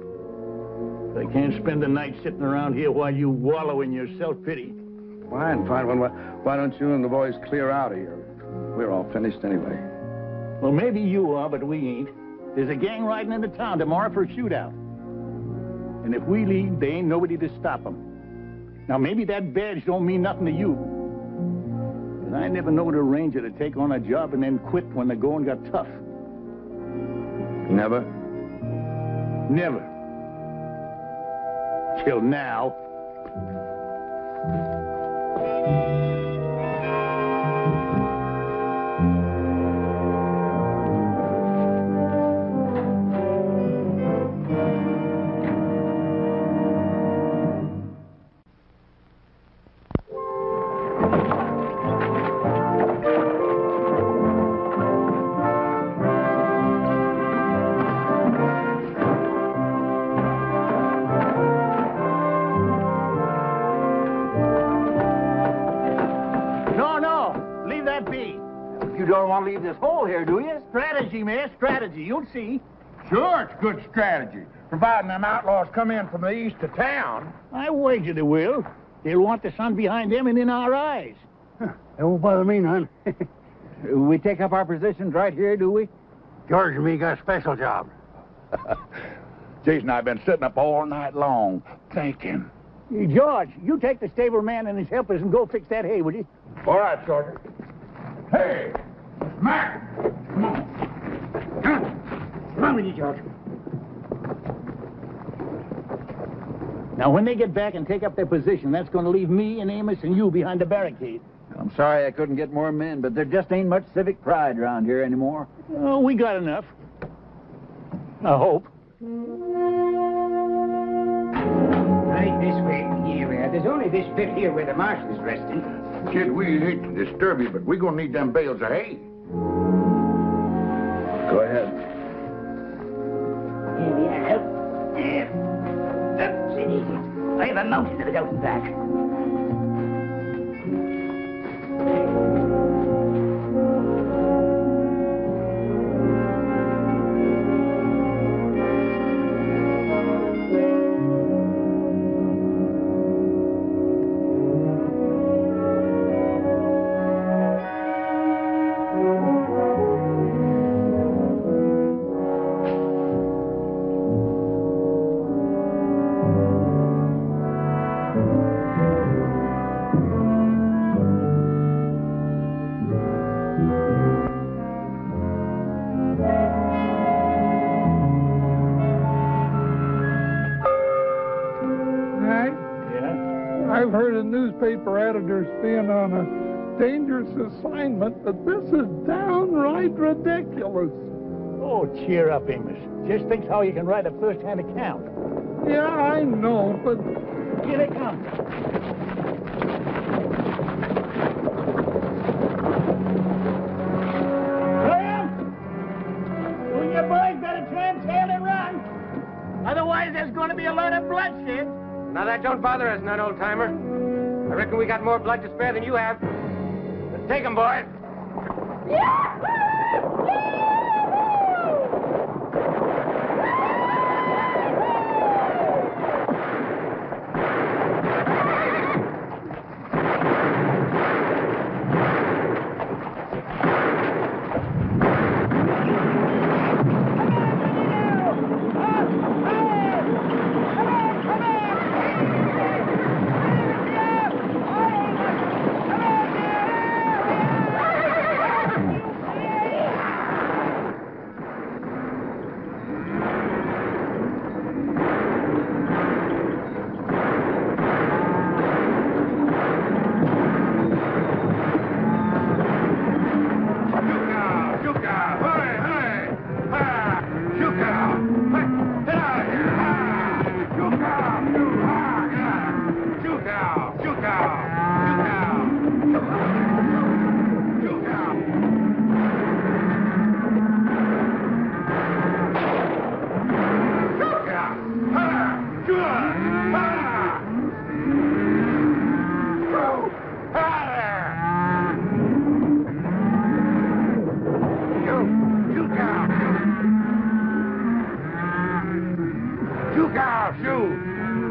I can't spend the night sitting around here while you wallow in your self-pity. Fine. Well, why don't you and the boys clear out of here? We're all finished anyway. Well, maybe you are, but we ain't. There's a gang riding into town tomorrow for a shootout. And if we leave, there ain't nobody to stop them. Now, maybe that badge don't mean nothing to you. But I never knowed a ranger to take on a job and then quit when the going got tough. Never? Never. Till now. Leave this hole here, do you? Strategy, man, strategy. You'll see. Sure, it's good strategy. Providing them outlaws come in from the east of town. I wager they will. They'll want the sun behind them and in our eyes. It won't bother me none. We take up our positions right here, do we? George and me got a special job. Jason and I have been sitting up all night long thinking. Hey, George, you take the stable man and his helpers and go fix that hay, will you? All right, Sergeant. Hey! Mac! Come on. Come on with you, George. Now, when they get back and take up their position, that's going to leave me and Amos and you behind the barricade. I'm sorry I couldn't get more men, but there just ain't much civic pride around here anymore. Oh, we got enough. I hope. Right this way. Here we are. There's only this bit here where the marshal's resting. Kid, we hate to disturb you, but we're going to need them bales of hay. Go ahead. Here we are. That's it. I have a mountain of it out and back. I've heard of newspaper editors being on a dangerous assignment, but this is downright ridiculous. Oh, cheer up, Amos. Just think how you can write a first-hand account. Yeah, I know, but... Here they come. Graham! You and your boys better turn tail and run. Otherwise, there's going to be a lot of bloodshed. Now, that don't bother us none, old-timer. I reckon we got more blood to spare than you have. Let's take 'em, boys.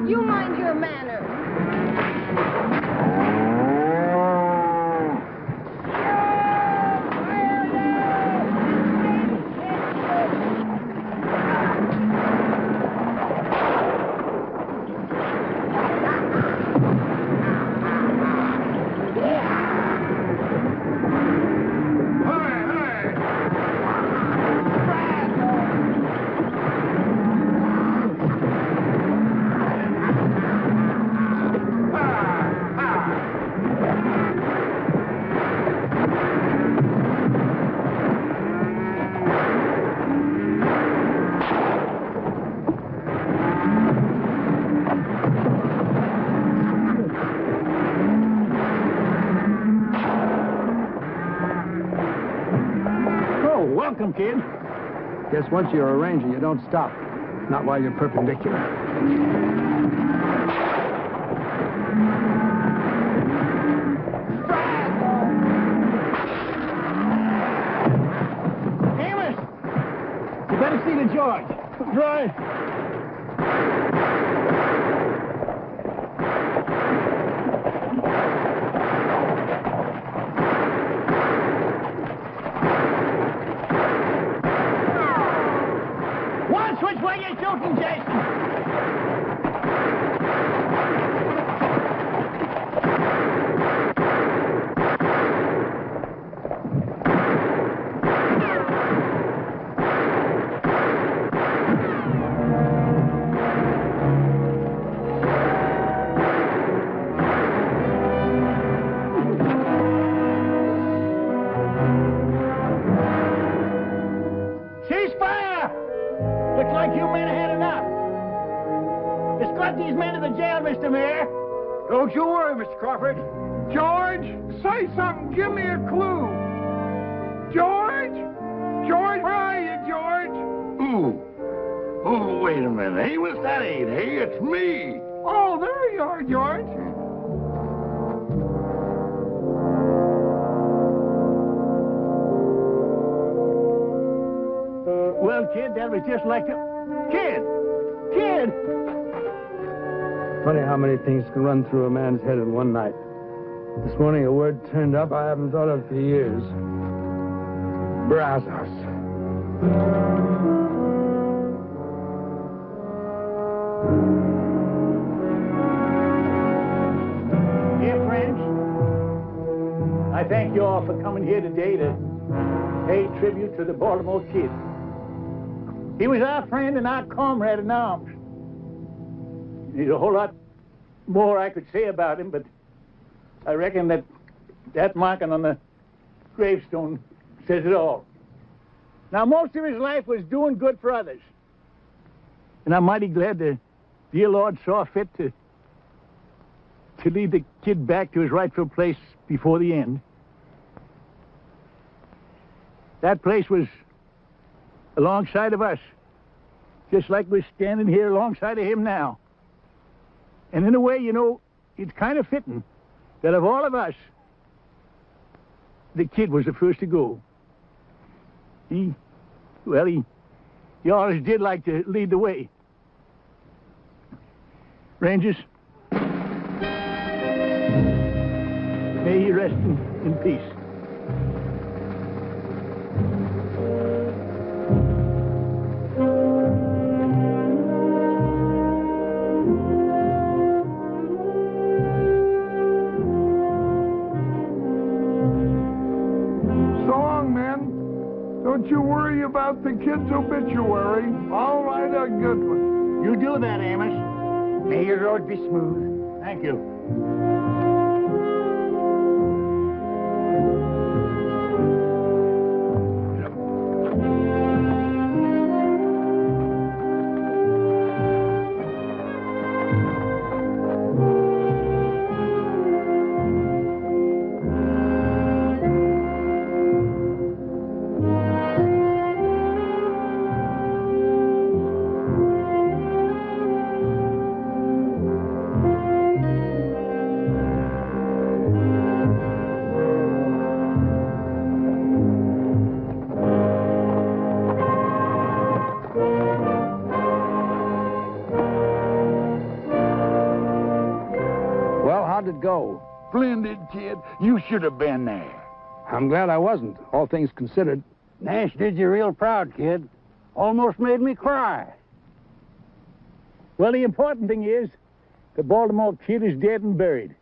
You mind your manners. Welcome, kid. Guess once you're a ranger, you don't stop. Not while you're perpendicular. Amos! You better see the George. Right. Which way you shooting, Jason? Ceasefire! Looks like you men have had enough. Escort these men to the jail, Mr. Mayor. Don't you worry, Mr. Crawford. George, say something. Give me a clue. George? George, where are you, George? Ooh. Oh, wait a minute. Amos, that ain't he. It's me. Oh, there you are, George. Well, kid, that was just like the... Kid! Kid! Funny how many things can run through a man's head in one night. This morning a word turned up I haven't thought of for years. Brazos. Dear friends, I thank you all for coming here today to pay tribute to the Baltimore Kid. He was our friend and our comrade in arms. There's a whole lot more I could say about him, but I reckon that marking on the gravestone says it all. Now, most of his life was doing good for others. And I'm mighty glad the dear Lord saw fit to lead the kid back to his rightful place before the end. That place was alongside of us, just like we're standing here alongside of him now. And in a way, you know, it's kind of fitting. that of all of us, the kid was the first to go. He always did like to lead the way. Rangers, may he rest in peace. Don't you worry about the kid's obituary. I'll write a good one. You do that, Amos. May your road be smooth. Thank you. Go. Splendid, kid. You should have been there. I'm glad I wasn't, all things considered. Nash did you real proud, kid. Almost made me cry. Well, the important thing is the Baltimore kid is dead and buried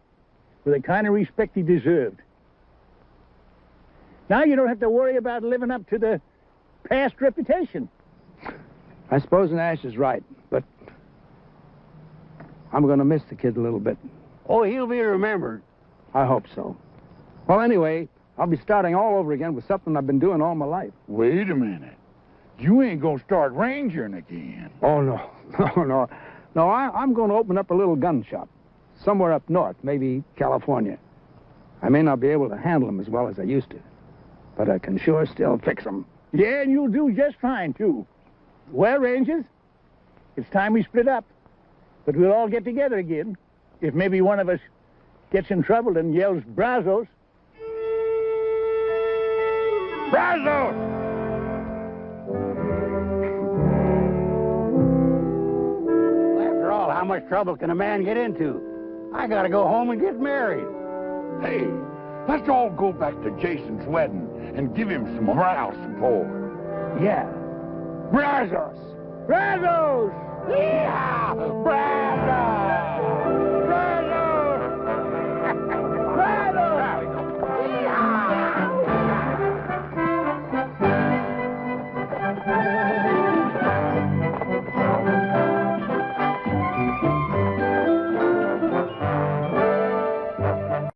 with the kind of respect he deserved. Now you don't have to worry about living up to the past reputation. I suppose Nash is right, but I'm going to miss the kid a little bit. Oh, he'll be remembered. I hope so. Well, anyway, I'll be starting all over again with something I've been doing all my life. Wait a minute. You ain't gonna start rangering again. Oh, no. No, I'm going to open up a little gun shop. Somewhere up north, maybe California. I may not be able to handle them as well as I used to, but I can sure still fix them. Yeah, and you'll do just fine, too. Well, Rangers, it's time we split up. But we'll all get together again. If maybe one of us gets in trouble and yells, Brazos. Brazos! Well, after all, how much trouble can a man get into? I gotta go home and get married. Hey, let's all go back to Jason's wedding and give him some moral support. Yeah. Brazos! Brazos! Yeah! Brazos!